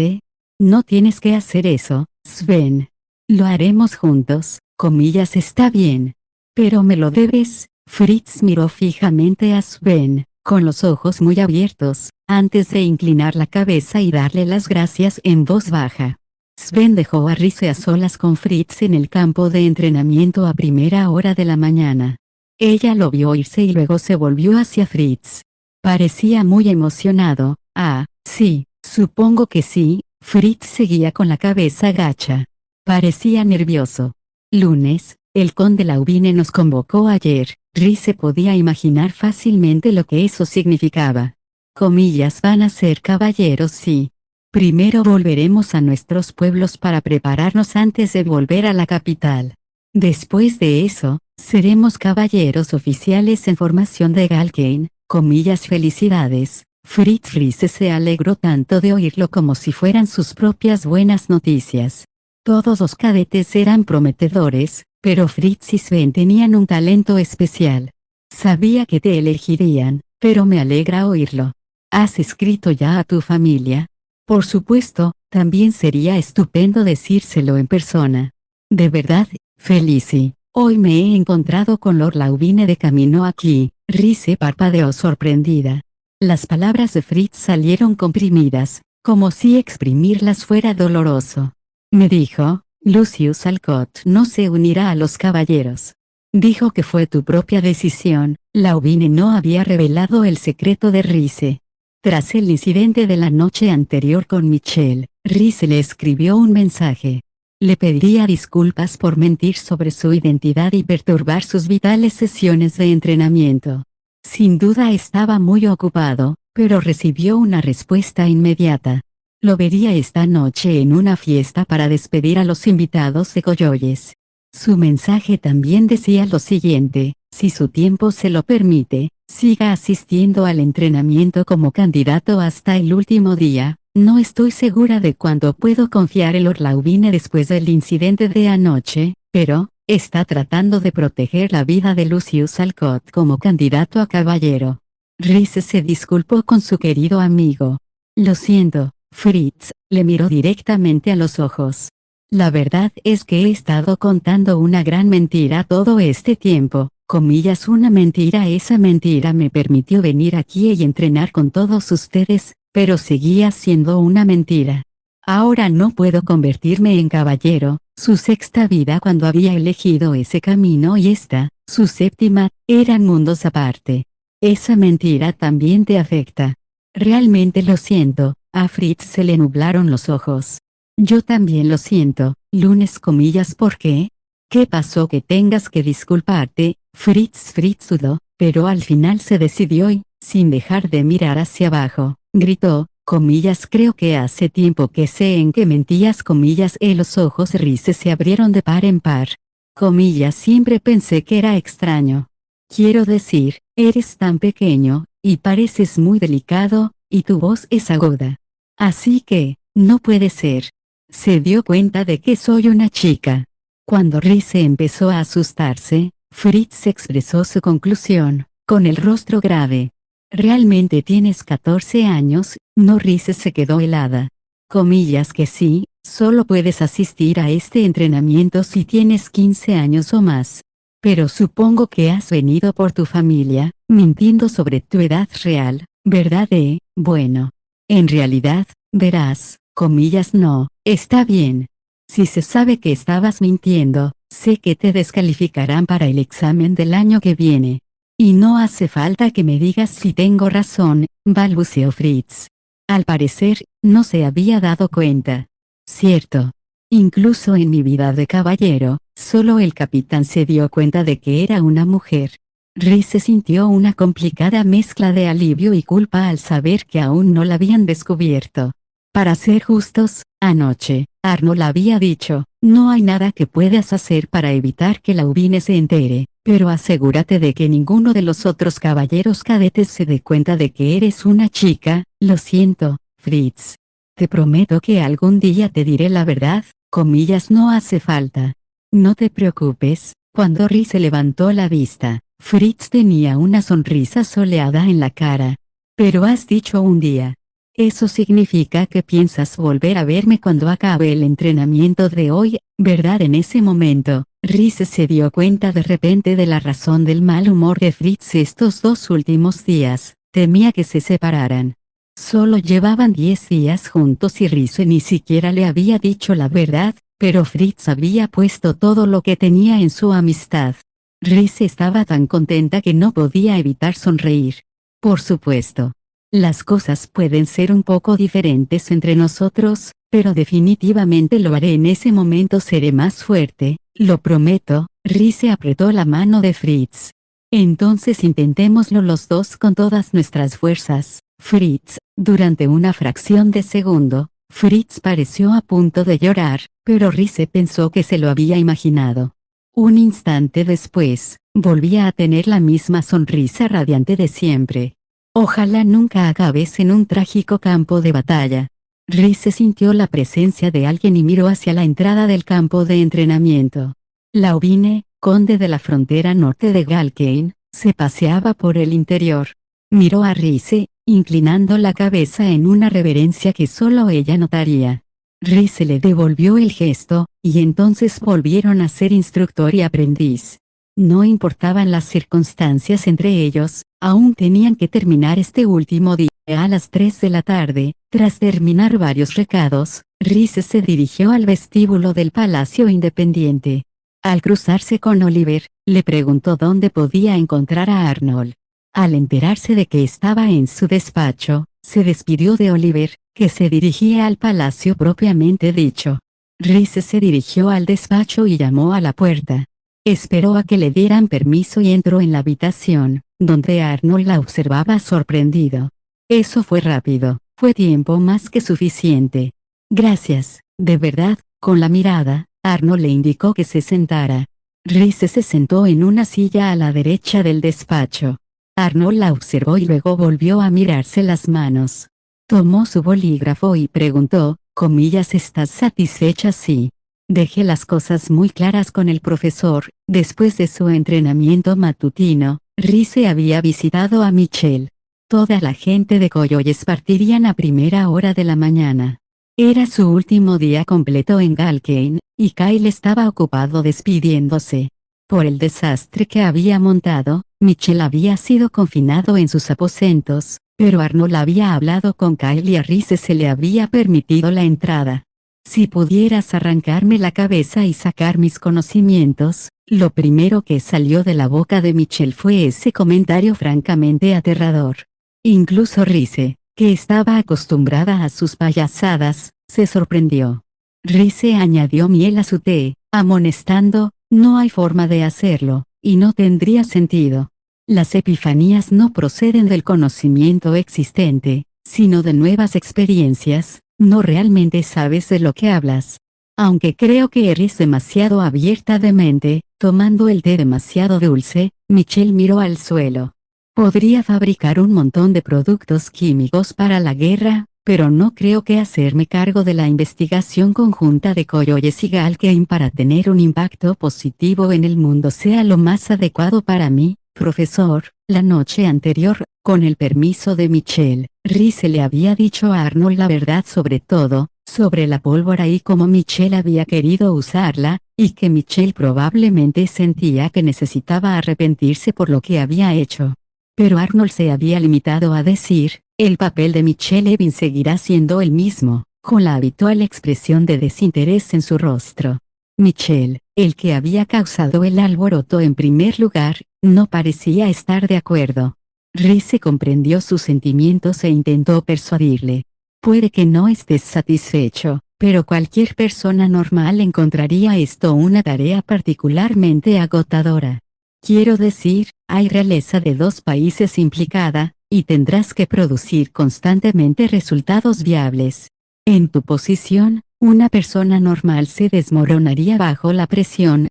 No tienes que hacer eso, Sven. Lo haremos juntos, comillas. Está bien. Pero me lo debes. Fritz miró fijamente a Sven, con los ojos muy abiertos, antes de inclinar la cabeza y darle las gracias en voz baja. Sven dejó a Rhys a solas con Fritz en el campo de entrenamiento a primera hora de la mañana. Ella lo vio irse y luego se volvió hacia Fritz. Parecía muy emocionado. Ah, sí, supongo que sí. Fritz seguía con la cabeza gacha. Parecía nervioso. Lunes, el conde Laubine nos convocó ayer. Rhys se podía imaginar fácilmente lo que eso significaba. Comillas van a ser caballeros, sí. Primero volveremos a nuestros pueblos para prepararnos antes de volver a la capital. Después de eso, seremos caballeros oficiales en formación de Galkane, comillas felicidades. Fritz Riese se alegró tanto de oírlo como si fueran sus propias buenas noticias. Todos los cadetes eran prometedores, pero Fritz y Sven tenían un talento especial. Sabía que te elegirían, pero me alegra oírlo. ¿Has escrito ya a tu familia? Por supuesto, también sería estupendo decírselo en persona. De verdad, Felici, hoy me he encontrado con Lord Laubine de camino aquí. Riese parpadeó sorprendida. Las palabras de Fritz salieron comprimidas, como si exprimirlas fuera doloroso. Me dijo, Lucius Alcott no se unirá a los caballeros. Dijo que fue tu propia decisión. Laubine no había revelado el secreto de Riese. Tras el incidente de la noche anterior con Michelle, Riese le escribió un mensaje. Le pediría disculpas por mentir sobre su identidad y perturbar sus vitales sesiones de entrenamiento. Sin duda estaba muy ocupado, pero recibió una respuesta inmediata. Lo vería esta noche en una fiesta para despedir a los invitados de Coyoyes. Su mensaje también decía lo siguiente: si su tiempo se lo permite, siga asistiendo al entrenamiento como candidato hasta el último día. No estoy segura de cuándo puedo confiar en Lord Laubine después del incidente de anoche, pero está tratando de proteger la vida de Lucius Alcott como candidato a caballero. Riese se disculpó con su querido amigo. Lo siento, Fritz, le miró directamente a los ojos. La verdad es que he estado contando una gran mentira todo este tiempo, comillas una mentira. Esa mentira me permitió venir aquí y entrenar con todos ustedes, pero seguía siendo una mentira. Ahora no puedo convertirme en caballero. Su sexta vida cuando había elegido ese camino y esta, su séptima, eran mundos aparte. Esa mentira también te afecta. Realmente lo siento. A Fritz se le nublaron los ojos. Yo también lo siento, lunes comillas. ¿Por qué? ¿Qué pasó que tengas que disculparte? Fritz sudó, pero al final se decidió y, sin dejar de mirar hacia abajo, gritó, comillas creo que hace tiempo que sé en qué mentías comillas. Los ojos de Riese se abrieron de par en par. Comillas siempre pensé que era extraño. Quiero decir, eres tan pequeño, y pareces muy delicado, y tu voz es aguda. Así que, no puede ser. Se dio cuenta de que soy una chica. Cuando Riese empezó a asustarse, Fritz expresó su conclusión, con el rostro grave. ¿Realmente tienes 14 años? No. Riese se quedó helada. Comillas que sí, solo puedes asistir a este entrenamiento si tienes 15 años o más. Pero supongo que has venido por tu familia, mintiendo sobre tu edad real, ¿verdad? Bueno. En realidad, verás, comillas no, está bien. Si se sabe que estabas mintiendo, sé que te descalificarán para el examen del año que viene. Y no hace falta que me digas si tengo razón, balbuceó Fritz. Al parecer, no se había dado cuenta. Cierto. Incluso en mi vida de caballero, solo el capitán se dio cuenta de que era una mujer. Riese sintió una complicada mezcla de alivio y culpa al saber que aún no la habían descubierto. Para ser justos, anoche, Arnold había dicho, no hay nada que puedas hacer para evitar que Laubine se entere, pero asegúrate de que ninguno de los otros caballeros cadetes se dé cuenta de que eres una chica. Lo siento, Fritz. Te prometo que algún día te diré la verdad, comillas no hace falta. No te preocupes. Cuando Riese levantó la vista, Fritz tenía una sonrisa soleada en la cara. Pero has dicho un día. Eso significa que piensas volver a verme cuando acabe el entrenamiento de hoy, ¿verdad? En ese momento, Riese se dio cuenta de repente de la razón del mal humor de Fritz estos 2 últimos días. Temía que se separaran. Solo llevaban 10 días juntos y Riese ni siquiera le había dicho la verdad, pero Fritz había puesto todo lo que tenía en su amistad. Riese estaba tan contenta que no podía evitar sonreír. Por supuesto. Las cosas pueden ser un poco diferentes entre nosotros, pero definitivamente lo haré. En ese momento seré más fuerte, lo prometo. Riese apretó la mano de Fritz. Entonces intentémoslo los dos con todas nuestras fuerzas. Fritz, durante una fracción de segundo, Fritz pareció a punto de llorar, pero Rize pensó que se lo había imaginado. Un instante después, volvía a tener la misma sonrisa radiante de siempre. Ojalá nunca acabes en un trágico campo de batalla. Rize sintió la presencia de alguien y miró hacia la entrada del campo de entrenamiento. Lauvine, conde de la frontera norte de Galkane, se paseaba por el interior. Miró a Rize, inclinando la cabeza en una reverencia que solo ella notaría. Rize le devolvió el gesto, y entonces volvieron a ser instructor y aprendiz. No importaban las circunstancias entre ellos, aún tenían que terminar este último día a las 3 de la tarde. Tras terminar varios recados, Rize se dirigió al vestíbulo del Palacio Independiente. Al cruzarse con Oliver, le preguntó dónde podía encontrar a Arnold. Al enterarse de que estaba en su despacho, se despidió de Oliver, que se dirigía al palacio propiamente dicho. Rize se dirigió al despacho y llamó a la puerta. Esperó a que le dieran permiso y entró en la habitación, donde Arnold la observaba sorprendido. Eso fue rápido, fue tiempo más que suficiente. Gracias, de verdad. Con la mirada, Arnold le indicó que se sentara. Rize se sentó en una silla a la derecha del despacho. Arnold la observó y luego volvió a mirarse las manos. Tomó su bolígrafo y preguntó, comillas, ¿estás satisfecha? Sí. Dejé las cosas muy claras con el profesor. Después de su entrenamiento matutino, Rize había visitado a Michelle. Toda la gente de Coyoles partirían a primera hora de la mañana. Era su último día completo en Galkane, y Kyle estaba ocupado despidiéndose. Por el desastre que había montado, Michelle había sido confinado en sus aposentos, pero Arnold había hablado con Kyle y a Rize se le había permitido la entrada. Si pudieras arrancarme la cabeza y sacar mis conocimientos, lo primero que salió de la boca de Michelle fue ese comentario francamente aterrador. Incluso Rize, que estaba acostumbrada a sus payasadas, se sorprendió. Rize añadió miel a su té, amonestando, no hay forma de hacerlo, y no tendría sentido. Las epifanías no proceden del conocimiento existente, sino de nuevas experiencias. No realmente sabes de lo que hablas. Aunque creo que eres demasiado abierta de mente, tomando el té demasiado dulce, Michelle miró al suelo. Podría fabricar un montón de productos químicos para la guerra, pero no creo que hacerme cargo de la investigación conjunta de Coyoles y Galkane para tener un impacto positivo en el mundo sea lo más adecuado para mí, profesor. La noche anterior, con el permiso de Michelle, Rize le había dicho a Arnold la verdad sobre todo, sobre la pólvora y cómo Michelle había querido usarla, y que Michelle probablemente sentía que necesitaba arrepentirse por lo que había hecho. Pero Arnold se había limitado a decir, el papel de Michelle Evans seguirá siendo el mismo, con la habitual expresión de desinterés en su rostro. Michelle, el que había causado el alboroto en primer lugar, no parecía estar de acuerdo. Rize comprendió sus sentimientos e intentó persuadirle. Puede que no estés satisfecho, pero cualquier persona normal encontraría esto una tarea particularmente agotadora. Quiero decir, hay realeza de dos países implicada, y tendrás que producir constantemente resultados viables. En tu posición, una persona normal se desmoronaría bajo la presión.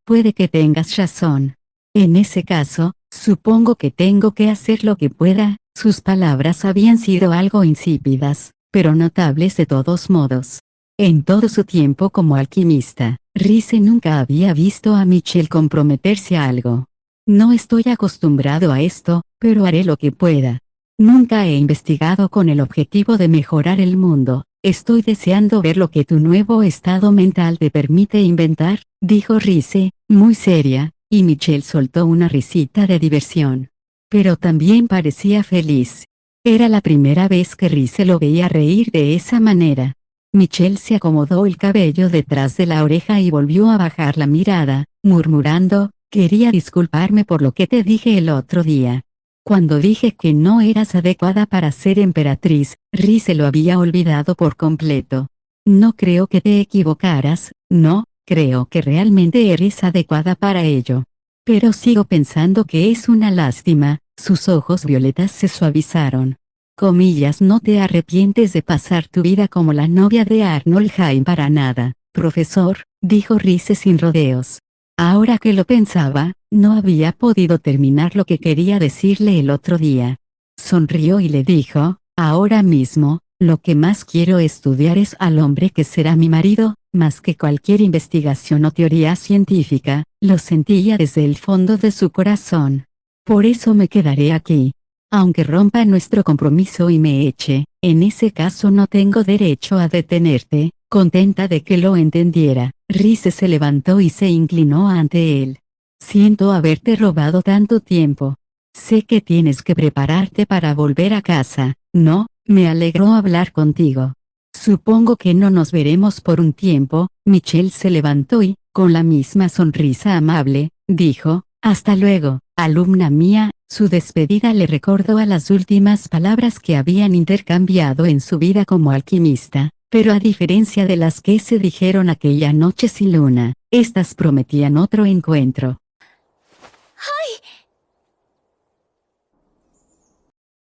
Puede que tengas razón. En ese caso, supongo que tengo que hacer lo que pueda. Sus palabras habían sido algo insípidas, pero notables de todos modos. En todo su tiempo como alquimista, Rize nunca había visto a Michelle comprometerse a algo. No estoy acostumbrado a esto, pero haré lo que pueda. Nunca he investigado con el objetivo de mejorar el mundo. Estoy deseando ver lo que tu nuevo estado mental te permite inventar, dijo Rize, muy seria, y Michelle soltó una risita de diversión. Pero también parecía feliz. Era la primera vez que Rize lo veía reír de esa manera. Michelle se acomodó el cabello detrás de la oreja y volvió a bajar la mirada, murmurando, quería disculparme por lo que te dije el otro día. Cuando dije que no eras adecuada para ser emperatriz, Rize lo había olvidado por completo. No creo que te equivocaras, no, creo que realmente eres adecuada para ello. Pero sigo pensando que es una lástima. Sus ojos violetas se suavizaron. Comillas, no te arrepientes de pasar tu vida como la novia de Arnold Haim para nada, profesor, dijo Rice sin rodeos. Ahora que lo pensaba, no había podido terminar lo que quería decirle el otro día. Sonrió y le dijo, ahora mismo, lo que más quiero estudiar es al hombre que será mi marido, más que cualquier investigación o teoría científica, lo sentía desde el fondo de su corazón. Por eso me quedaré aquí. Aunque rompa nuestro compromiso y me eche, en ese caso no tengo derecho a detenerte. Contenta de que lo entendiera, Rice se levantó y se inclinó ante él. Siento haberte robado tanto tiempo. Sé que tienes que prepararte para volver a casa, ¿no? Me alegró hablar contigo. Supongo que no nos veremos por un tiempo. Michelle se levantó y, con la misma sonrisa amable, dijo, hasta luego, alumna mía. Su despedida le recordó a las últimas palabras que habían intercambiado en su vida como alquimista, pero a diferencia de las que se dijeron aquella noche sin luna, estas prometían otro encuentro. ¡Ay!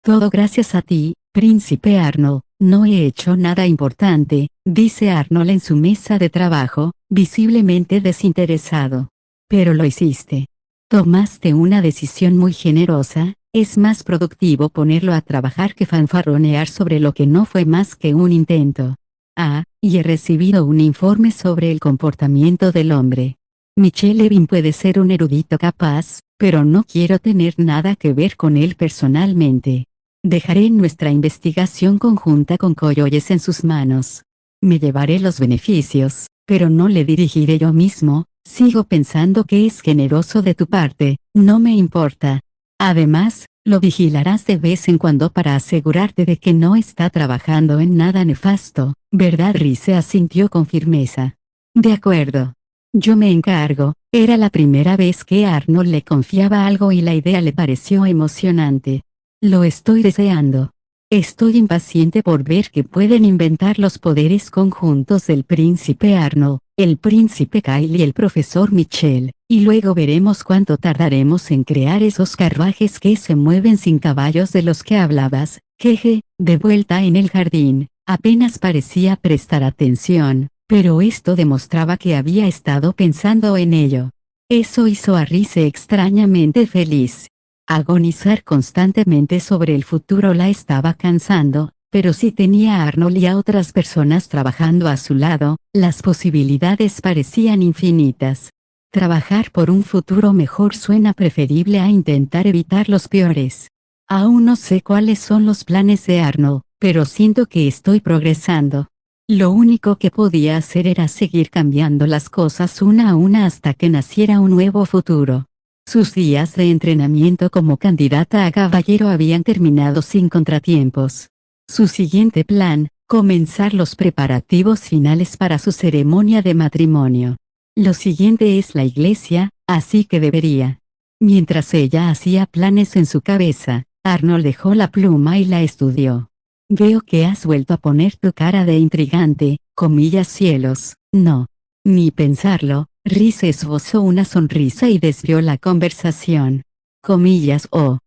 Todo gracias a ti, príncipe Arnold. No he hecho nada importante, dice Arnold en su mesa de trabajo, visiblemente desinteresado. Pero lo hiciste. Tomaste una decisión muy generosa. Es más productivo ponerlo a trabajar que fanfarronear sobre lo que no fue más que un intento. Ah, y he recibido un informe sobre el comportamiento del hombre. Michel Levin puede ser un erudito capaz, pero no quiero tener nada que ver con él personalmente. Dejaré nuestra investigación conjunta con Coyoles en sus manos. Me llevaré los beneficios, pero no le dirigiré yo mismo. Sigo pensando que es generoso de tu parte, no me importa. Además, lo vigilarás de vez en cuando para asegurarte de que no está trabajando en nada nefasto, ¿verdad? Rice asintió con firmeza. De acuerdo. Yo me encargo. Era la primera vez que Arnold le confiaba algo y la idea le pareció emocionante. Lo estoy deseando. Estoy impaciente por ver qué pueden inventar los poderes conjuntos del príncipe Arnold, el príncipe Kyle y el profesor Michel, y luego veremos cuánto tardaremos en crear esos carruajes que se mueven sin caballos de los que hablabas. Jeje, de vuelta en el jardín, apenas parecía prestar atención, pero esto demostraba que había estado pensando en ello. Eso hizo a Rice extrañamente feliz. Agonizar constantemente sobre el futuro la estaba cansando, pero si tenía a Arnold y a otras personas trabajando a su lado, las posibilidades parecían infinitas. Trabajar por un futuro mejor suena preferible a intentar evitar los peores. Aún no sé cuáles son los planes de Arnold, pero siento que estoy progresando. Lo único que podía hacer era seguir cambiando las cosas una a una hasta que naciera un nuevo futuro. Sus días de entrenamiento como candidata a caballero habían terminado sin contratiempos. Su siguiente plan, comenzar los preparativos finales para su ceremonia de matrimonio. Lo siguiente es la iglesia, así que debería. Mientras ella hacía planes en su cabeza, Arnold dejó la pluma y la estudió. Veo que has vuelto a poner tu cara de intrigante, comillas cielos, no. Ni pensarlo. Rice esbozó una sonrisa y desvió la conversación. Comillas,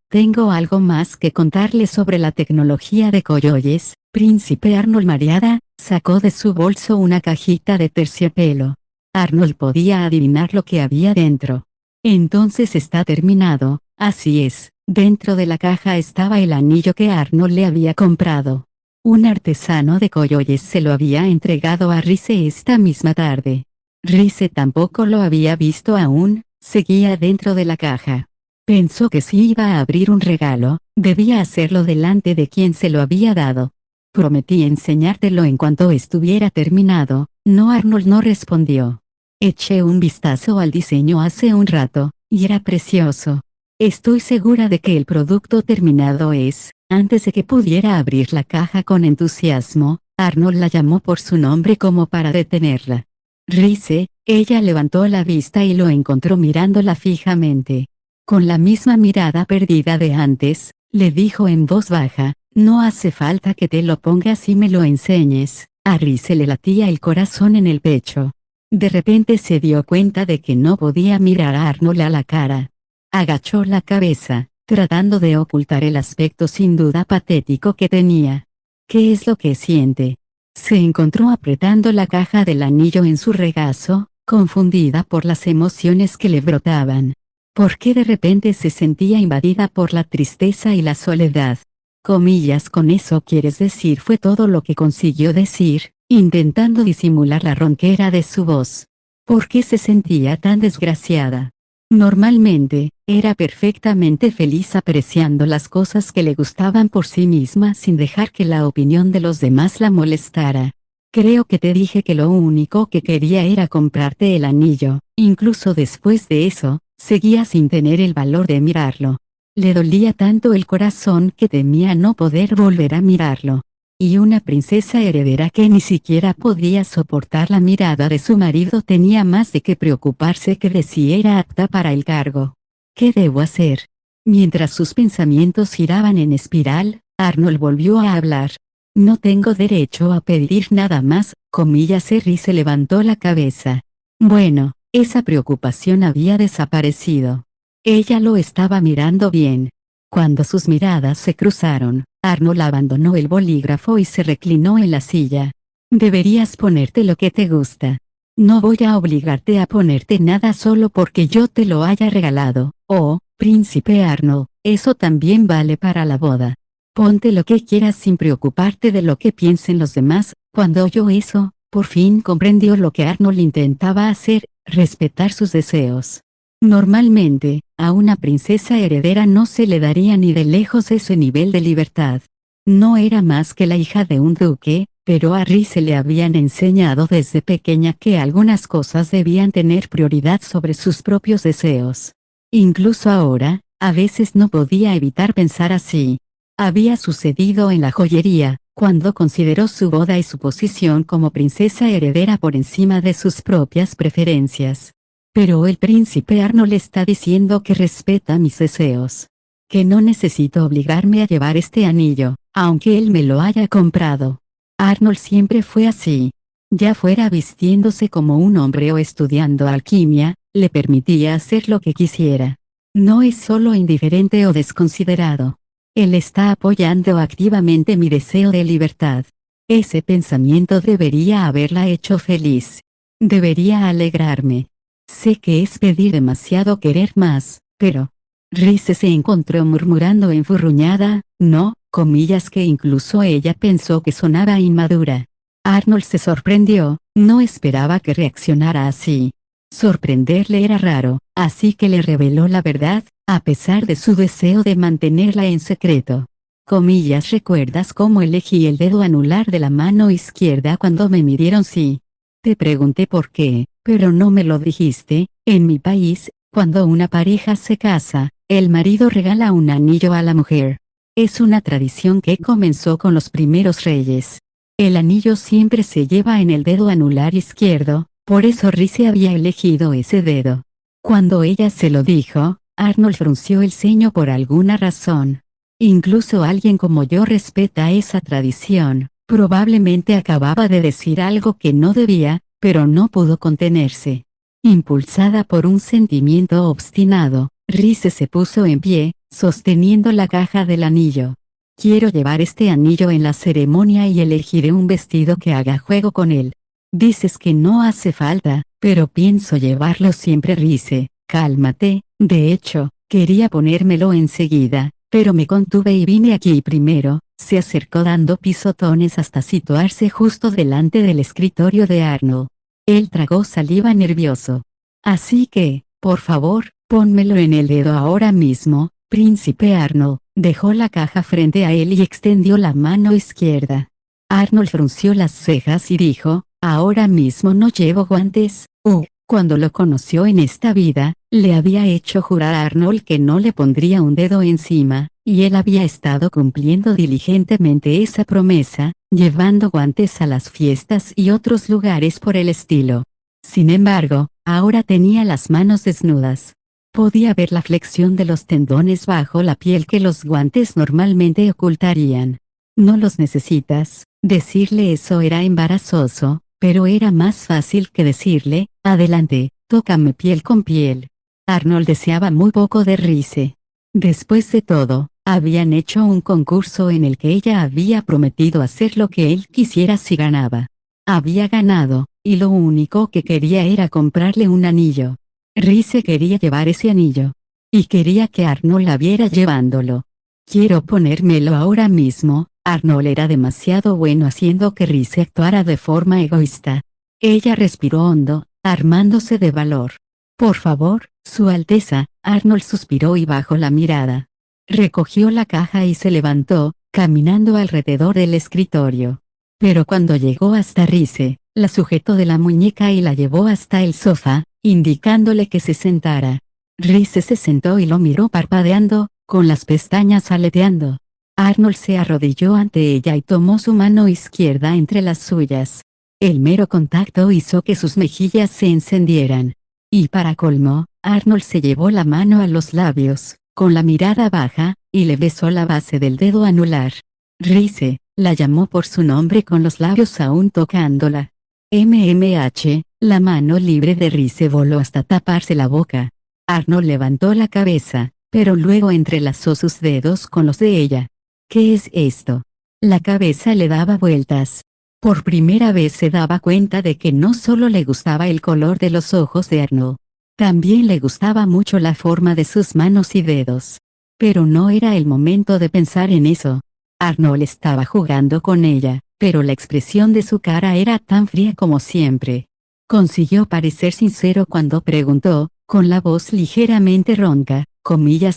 tengo algo más que contarle sobre la tecnología de Coyoles. Príncipe Arnold mareada, sacó de su bolso una cajita de terciopelo. Arnold podía adivinar lo que había dentro. Entonces está terminado, así es, dentro de la caja estaba el anillo que Arnold le había comprado. Un artesano de Coyoles se lo había entregado a Rice esta misma tarde. Rice tampoco lo había visto aún, seguía dentro de la caja. Pensó que si iba a abrir un regalo, debía hacerlo delante de quien se lo había dado. Prometí enseñártelo en cuanto estuviera terminado. No, Arnold no respondió. Eché un vistazo al diseño hace un rato, y era precioso. Estoy segura de que el producto terminado es. Antes de que pudiera abrir la caja con entusiasmo, Arnold la llamó por su nombre como para detenerla. Rice, ella levantó la vista y lo encontró mirándola fijamente. Con la misma mirada perdida de antes, le dijo en voz baja, no hace falta que te lo pongas y me lo enseñes. A Rice le latía el corazón en el pecho. De repente se dio cuenta de que no podía mirar a Arnold a la cara. Agachó la cabeza, tratando de ocultar el aspecto sin duda patético que tenía. ¿Qué es lo que siente? Se encontró apretando la caja del anillo en su regazo, confundida por las emociones que le brotaban. ¿Por qué de repente se sentía invadida por la tristeza y la soledad? Comillas, con eso quieres decir, fue todo lo que consiguió decir, intentando disimular la ronquera de su voz. ¿Por qué se sentía tan desgraciada? Normalmente, era perfectamente feliz apreciando las cosas que le gustaban por sí misma sin dejar que la opinión de los demás la molestara. Creo que te dije que lo único que quería era comprarte el anillo. Incluso después de eso, seguía sin tener el valor de mirarlo. Le dolía tanto el corazón que temía no poder volver a mirarlo. Y una princesa heredera que ni siquiera podía soportar la mirada de su marido tenía más de qué preocuparse que de si era apta para el cargo. ¿Qué debo hacer? Mientras sus pensamientos giraban en espiral, Arnold volvió a hablar. No tengo derecho a pedir nada más, comillas. Harry se levantó la cabeza. Bueno, esa preocupación había desaparecido. Ella lo estaba mirando bien. Cuando sus miradas se cruzaron, Arnold abandonó el bolígrafo y se reclinó en la silla. Deberías ponerte lo que te gusta. No voy a obligarte a ponerte nada solo porque yo te lo haya regalado. Oh, príncipe Arnold, eso también vale para la boda. Ponte lo que quieras sin preocuparte de lo que piensen los demás. Cuando oyó eso, por fin comprendió lo que Arnold intentaba hacer, respetar sus deseos. Normalmente, a una princesa heredera no se le daría ni de lejos ese nivel de libertad. No era más que la hija de un duque, pero a Rhys se le habían enseñado desde pequeña que algunas cosas debían tener prioridad sobre sus propios deseos. Incluso ahora, a veces no podía evitar pensar así. Había sucedido en la joyería, cuando consideró su boda y su posición como princesa heredera por encima de sus propias preferencias. Pero el príncipe Arnold está diciendo que respeta mis deseos. Que no necesito obligarme a llevar este anillo, aunque él me lo haya comprado. Arnold siempre fue así. Ya fuera vistiéndose como un hombre o estudiando alquimia, le permitía hacer lo que quisiera. No es solo indiferente o desconsiderado. Él está apoyando activamente mi deseo de libertad. Ese pensamiento debería haberla hecho feliz. Debería alegrarme. Sé que es pedir demasiado querer más, pero... Rhys se encontró murmurando enfurruñada, no, comillas, que incluso ella pensó que sonaba inmadura. Arnold se sorprendió, no esperaba que reaccionara así. Sorprenderle era raro, así que le reveló la verdad, a pesar de su deseo de mantenerla en secreto. Comillas, ¿recuerdas cómo elegí el dedo anular de la mano izquierda cuando me midieron? Sí. Te pregunté por qué, pero no me lo dijiste. En mi país, cuando una pareja se casa, el marido regala un anillo a la mujer. Es una tradición que comenzó con los primeros reyes. El anillo siempre se lleva en el dedo anular izquierdo, por eso Rhys había elegido ese dedo. Cuando ella se lo dijo, Arnold frunció el ceño por alguna razón. Incluso alguien como yo respeta esa tradición. Probablemente acababa de decir algo que no debía, pero no pudo contenerse. Impulsada por un sentimiento obstinado, Rhys se puso en pie, sosteniendo la caja del anillo. Quiero llevar este anillo en la ceremonia y elegiré un vestido que haga juego con él. Dices que no hace falta, pero pienso llevarlo siempre. Rhys, cálmate, de hecho, quería ponérmelo enseguida, pero me contuve y vine aquí primero. Se acercó dando pisotones hasta situarse justo delante del escritorio de Arnold. Él tragó saliva nervioso. Así que, por favor, pónmelo en el dedo ahora mismo, príncipe Arnold. Dejó la caja frente a él y extendió la mano izquierda. Arnold frunció las cejas y dijo, ahora mismo no llevo guantes. Cuando lo conoció en esta vida, le había hecho jurar a Arnold que no le pondría un dedo encima, y él había estado cumpliendo diligentemente esa promesa, llevando guantes a las fiestas y otros lugares por el estilo. Sin embargo, ahora tenía las manos desnudas. Podía ver la flexión de los tendones bajo la piel que los guantes normalmente ocultarían. No los necesitas. Decirle eso era embarazoso, pero era más fácil que decirle, adelante, tócame piel con piel. Arnold deseaba muy poco de Rhys. Después de todo, habían hecho un concurso en el que ella había prometido hacer lo que él quisiera si ganaba. Había ganado, y lo único que quería era comprarle un anillo. Rhys quería llevar ese anillo. Y quería que Arnold la viera llevándolo. Quiero ponérmelo ahora mismo. Arnold era demasiado bueno haciendo que Rhys actuara de forma egoísta. Ella respiró hondo, armándose de valor. Por favor, Su Alteza. Arnold suspiró y bajó la mirada. Recogió la caja y se levantó, caminando alrededor del escritorio. Pero cuando llegó hasta Rhys, la sujetó de la muñeca y la llevó hasta el sofá, indicándole que se sentara. Rhys se sentó y lo miró parpadeando, con las pestañas aleteando. Arnold se arrodilló ante ella y tomó su mano izquierda entre las suyas. El mero contacto hizo que sus mejillas se encendieran. Y para colmo, Arnold se llevó la mano a los labios, con la mirada baja, y le besó la base del dedo anular. Rhys la llamó por su nombre con los labios aún tocándola. La mano libre de Rhys voló hasta taparse la boca. Arnold levantó la cabeza, pero luego entrelazó sus dedos con los de ella. ¿Qué es esto? La cabeza le daba vueltas. Por primera vez se daba cuenta de que no solo le gustaba el color de los ojos de Arnold. También le gustaba mucho la forma de sus manos y dedos. Pero no era el momento de pensar en eso. Arnold estaba jugando con ella, pero la expresión de su cara era tan fría como siempre. Consiguió parecer sincero cuando preguntó, con la voz ligeramente ronca,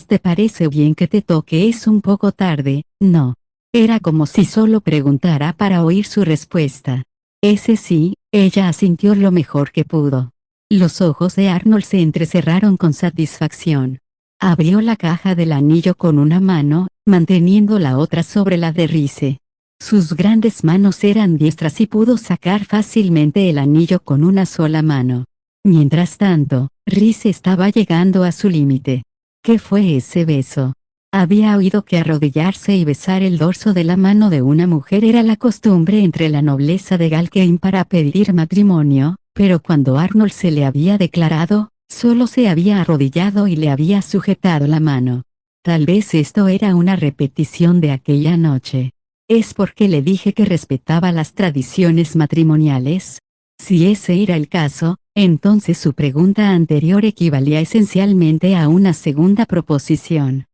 ¿te parece bien que te toque? Es un poco tarde, ¿no? Era como si solo preguntara para oír su respuesta. Ese sí, ella asintió lo mejor que pudo. Los ojos de Arnold se entrecerraron con satisfacción. Abrió la caja del anillo con una mano, manteniendo la otra sobre la de Rhys. Sus grandes manos eran diestras y pudo sacar fácilmente el anillo con una sola mano. Mientras tanto, Rhys estaba llegando a su límite. ¿Qué fue ese beso? Había oído que arrodillarse y besar el dorso de la mano de una mujer era la costumbre entre la nobleza de Galkheim para pedir matrimonio, pero cuando Arnold se le había declarado, solo se había arrodillado y le había sujetado la mano. Tal vez esto era una repetición de aquella noche. ¿Es porque le dije que respetaba las tradiciones matrimoniales? Si ese era el caso, entonces su pregunta anterior equivalía esencialmente a una segunda proposición.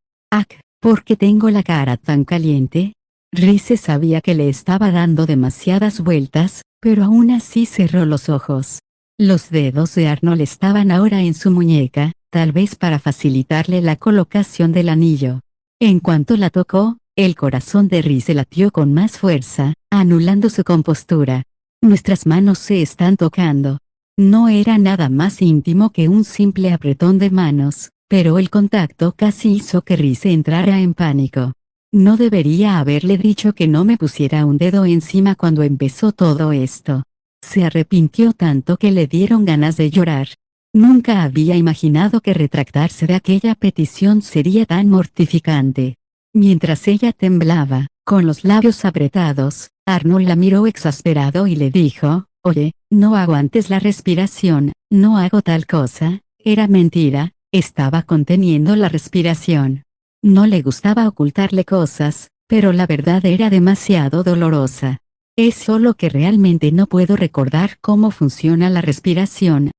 ¿Por qué tengo la cara tan caliente? Rhys sabía que le estaba dando demasiadas vueltas, pero aún así cerró los ojos. Los dedos de Arnold estaban ahora en su muñeca, tal vez para facilitarle la colocación del anillo. En cuanto la tocó, el corazón de Rhys latió con más fuerza, anulando su compostura. Nuestras manos se están tocando. No era nada más íntimo que un simple apretón de manos, pero el contacto casi hizo que Rhys entrara en pánico. No debería haberle dicho que no me pusiera un dedo encima cuando empezó todo esto. Se arrepintió tanto que le dieron ganas de llorar. Nunca había imaginado que retractarse de aquella petición sería tan mortificante. Mientras ella temblaba, con los labios apretados, Arnold la miró exasperado y le dijo, «Oye, no aguantes la respiración, no hago tal cosa». Era mentira, estaba conteniendo la respiración. No le gustaba ocultarle cosas, pero la verdad era demasiado dolorosa. Es solo que realmente no puedo recordar cómo funciona la respiración.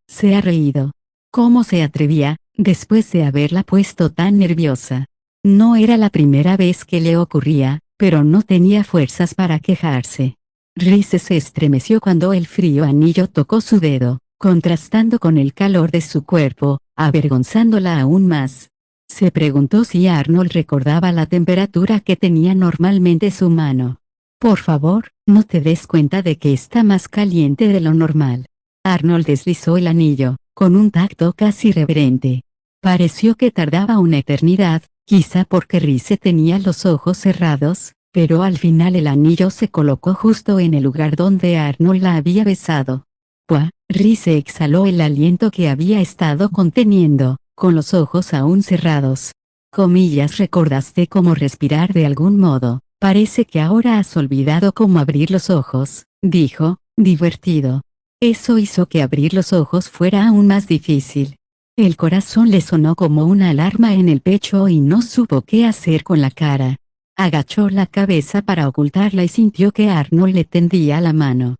Se ha reído. ¿Cómo se atrevía, después de haberla puesto tan nerviosa? No era la primera vez que le ocurría, pero no tenía fuerzas para quejarse. Rhys se estremeció cuando el frío anillo tocó su dedo, contrastando con el calor de su cuerpo, avergonzándola aún más. Se preguntó si Arnold recordaba la temperatura que tenía normalmente su mano. Por favor, no te des cuenta de que está más caliente de lo normal. Arnold deslizó el anillo, con un tacto casi reverente. Pareció que tardaba una eternidad, quizá porque Rhys tenía los ojos cerrados, pero al final el anillo se colocó justo en el lugar donde Arnold la había besado. Rhys exhaló el aliento que había estado conteniendo, con los ojos aún cerrados. Recordaste cómo respirar de algún modo, parece que ahora has olvidado cómo abrir los ojos, dijo, divertido. Eso hizo que abrir los ojos fuera aún más difícil. El corazón le sonó como una alarma en el pecho y no supo qué hacer con la cara. Agachó la cabeza para ocultarla y sintió que Arnold le tendía la mano.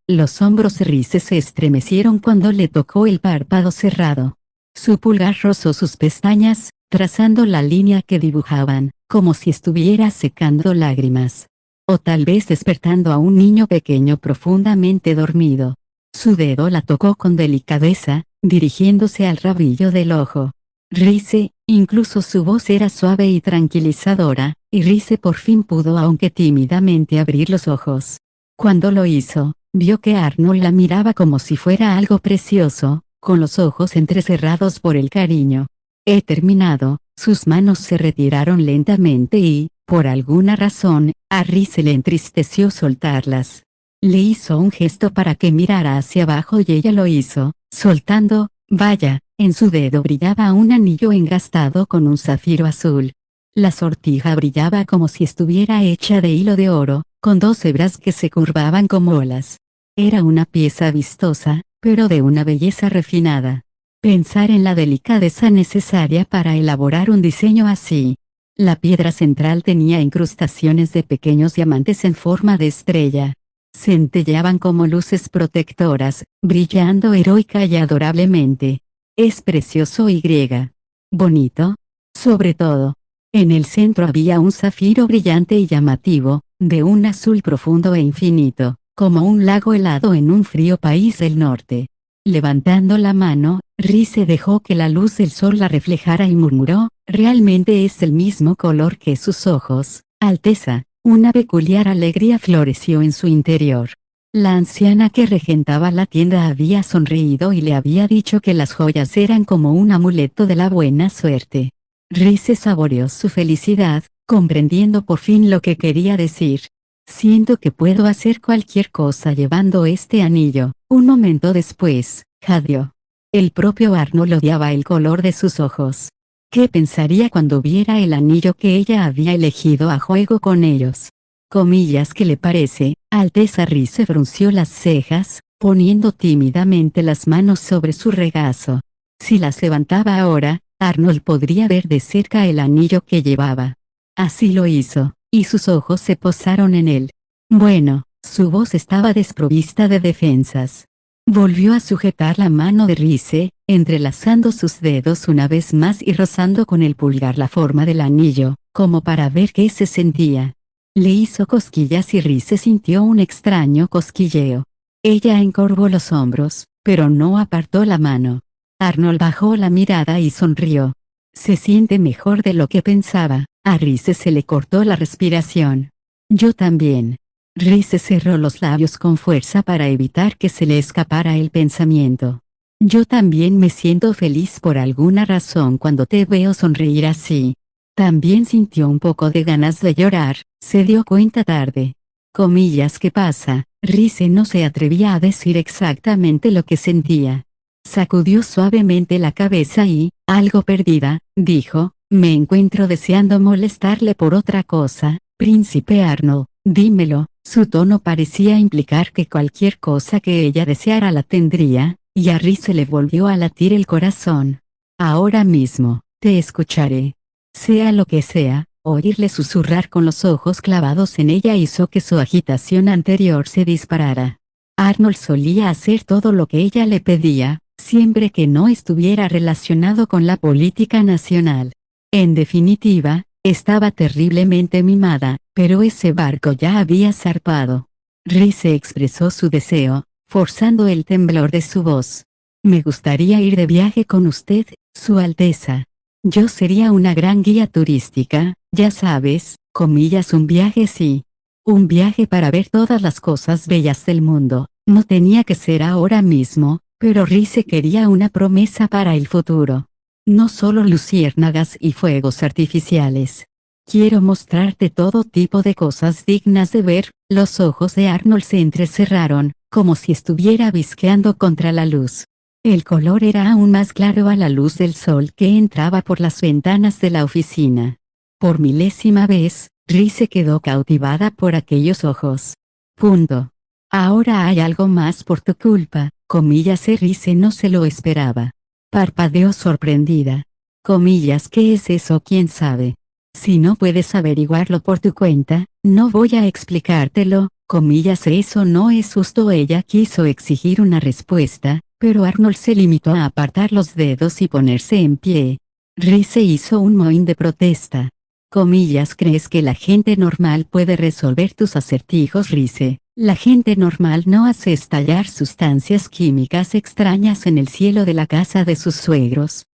Los hombros de Rice se estremecieron cuando le tocó el párpado cerrado. Su pulgar rozó sus pestañas, trazando la línea que dibujaban, como si estuviera secando lágrimas. O tal vez despertando a un niño pequeño profundamente dormido. Su dedo la tocó con delicadeza, dirigiéndose al rabillo del ojo. Rice, incluso su voz era suave y tranquilizadora, y Rice por fin pudo aunque tímidamente abrir los ojos. Cuando lo hizo, vio que Arnold la miraba como si fuera algo precioso, con los ojos entrecerrados por el cariño. He terminado. Sus manos se retiraron lentamente y, por alguna razón, a Rice le entristeció soltarlas. Le hizo un gesto para que mirara hacia abajo y ella lo hizo, soltando, vaya, en su dedo brillaba un anillo engastado con un zafiro azul. La sortija brillaba como si estuviera hecha de hilo de oro, con dos hebras que se curvaban como olas. Era una pieza vistosa, pero de una belleza refinada. Pensar en la delicadeza necesaria para elaborar un diseño así. La piedra central tenía incrustaciones de pequeños diamantes en forma de estrella. Centelleaban como luces protectoras, brillando heroica y adorablemente. Es precioso y griega. Bonito. Sobre todo. En el centro había un zafiro brillante y llamativo, de un azul profundo e infinito, como un lago helado en un frío país del norte. Levantando la mano, Rice dejó que la luz del sol la reflejara y murmuró, realmente es el mismo color que sus ojos, Alteza. Una peculiar alegría floreció en su interior. La anciana que regentaba la tienda había sonreído y le había dicho que las joyas eran como un amuleto de la buena suerte. Rice saboreó su felicidad, comprendiendo por fin lo que quería decir. Siento que puedo hacer cualquier cosa llevando este anillo. Un momento después, jadeó. El propio Arnold odiaba el color de sus ojos. ¿Qué pensaría cuando viera el anillo que ella había elegido a juego con ellos? Comillas, ¿qué le parece? Alteza. Rice frunció las cejas, poniendo tímidamente las manos sobre su regazo. Si las levantaba ahora, Arnold podría ver de cerca el anillo que llevaba. Así lo hizo, y sus ojos se posaron en él. Bueno, su voz estaba desprovista de defensas. Volvió a sujetar la mano de Rice, entrelazando sus dedos una vez más y rozando con el pulgar la forma del anillo, como para ver qué se sentía. Le hizo cosquillas y Rice sintió un extraño cosquilleo. Ella encorvó los hombros, pero no apartó la mano. Arnold bajó la mirada y sonrió. Se siente mejor de lo que pensaba. A Rice se le cortó la respiración. Yo también. Rice cerró los labios con fuerza para evitar que se le escapara el pensamiento. Yo también me siento feliz por alguna razón cuando te veo sonreír así. También sintió un poco de ganas de llorar, se dio cuenta tarde. Comillas, ¿qué pasa? Rice no se atrevía a decir exactamente lo que sentía. Sacudió suavemente la cabeza y, algo perdida, dijo, me encuentro deseando molestarle por otra cosa, príncipe Arnold, dímelo. Su tono parecía implicar que cualquier cosa que ella deseara la tendría, y a Rice le volvió a latir el corazón. Ahora mismo, te escucharé. Sea lo que sea, oírle susurrar con los ojos clavados en ella hizo que su agitación anterior se disparara. Arnold solía hacer todo lo que ella le pedía, siempre que no estuviera relacionado con la política nacional. En definitiva, estaba terriblemente mimada, pero ese barco ya había zarpado. Rice expresó su deseo, forzando el temblor de su voz. Me gustaría ir de viaje con usted, Su Alteza. Yo sería una gran guía turística, ya sabes, comillas, un viaje sí. Un viaje para ver todas las cosas bellas del mundo. No tenía que ser ahora mismo, pero Rice quería una promesa para el futuro. No solo luciérnagas y fuegos artificiales. Quiero mostrarte todo tipo de cosas dignas de ver. Los ojos de Arnold se entrecerraron, como si estuviera visqueando contra la luz. El color era aún más claro a la luz del sol que entraba por las ventanas de la oficina. Por milésima vez, Rice quedó cautivada por aquellos ojos. Punto. Ahora hay algo más por tu culpa, Comillas, Rize no se lo esperaba. Parpadeó sorprendida. Comillas, ¿qué es eso? ¿Quién sabe? Si no puedes averiguarlo por tu cuenta, no voy a explicártelo. Comillas, eso no es justo. Ella quiso exigir una respuesta, pero Arnold se limitó a apartar los dedos y ponerse en pie. Rize hizo un mohín de protesta. Comillas, ¿crees que la gente normal puede resolver tus acertijos? Rize, la gente normal no hace estallar sustancias químicas extrañas en el cielo de la casa de sus suegros.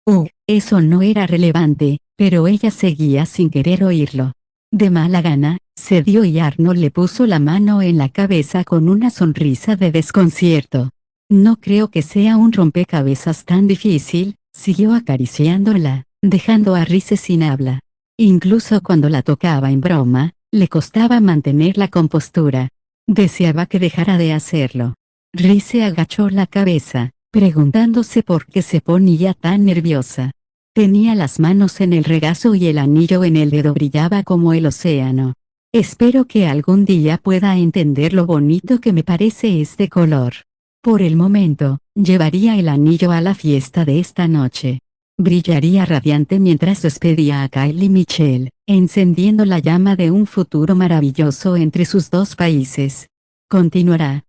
Eso no era relevante, pero ella seguía sin querer oírlo. De mala gana, cedió y Arnold le puso la mano en la cabeza con una sonrisa de desconcierto. No creo que sea un rompecabezas tan difícil, siguió acariciándola, dejando a Rize sin habla. Incluso cuando la tocaba en broma, le costaba mantener la compostura. Deseaba que dejara de hacerlo. Rize agachó la cabeza, preguntándose por qué se ponía tan nerviosa. Tenía las manos en el regazo y el anillo en el dedo brillaba como el océano. Espero que algún día pueda entender lo bonito que me parece este color. Por el momento, llevaría el anillo a la fiesta de esta noche. Brillaría radiante mientras despedía a Kylie Michelle, encendiendo la llama de un futuro maravilloso entre sus dos países. Continuará.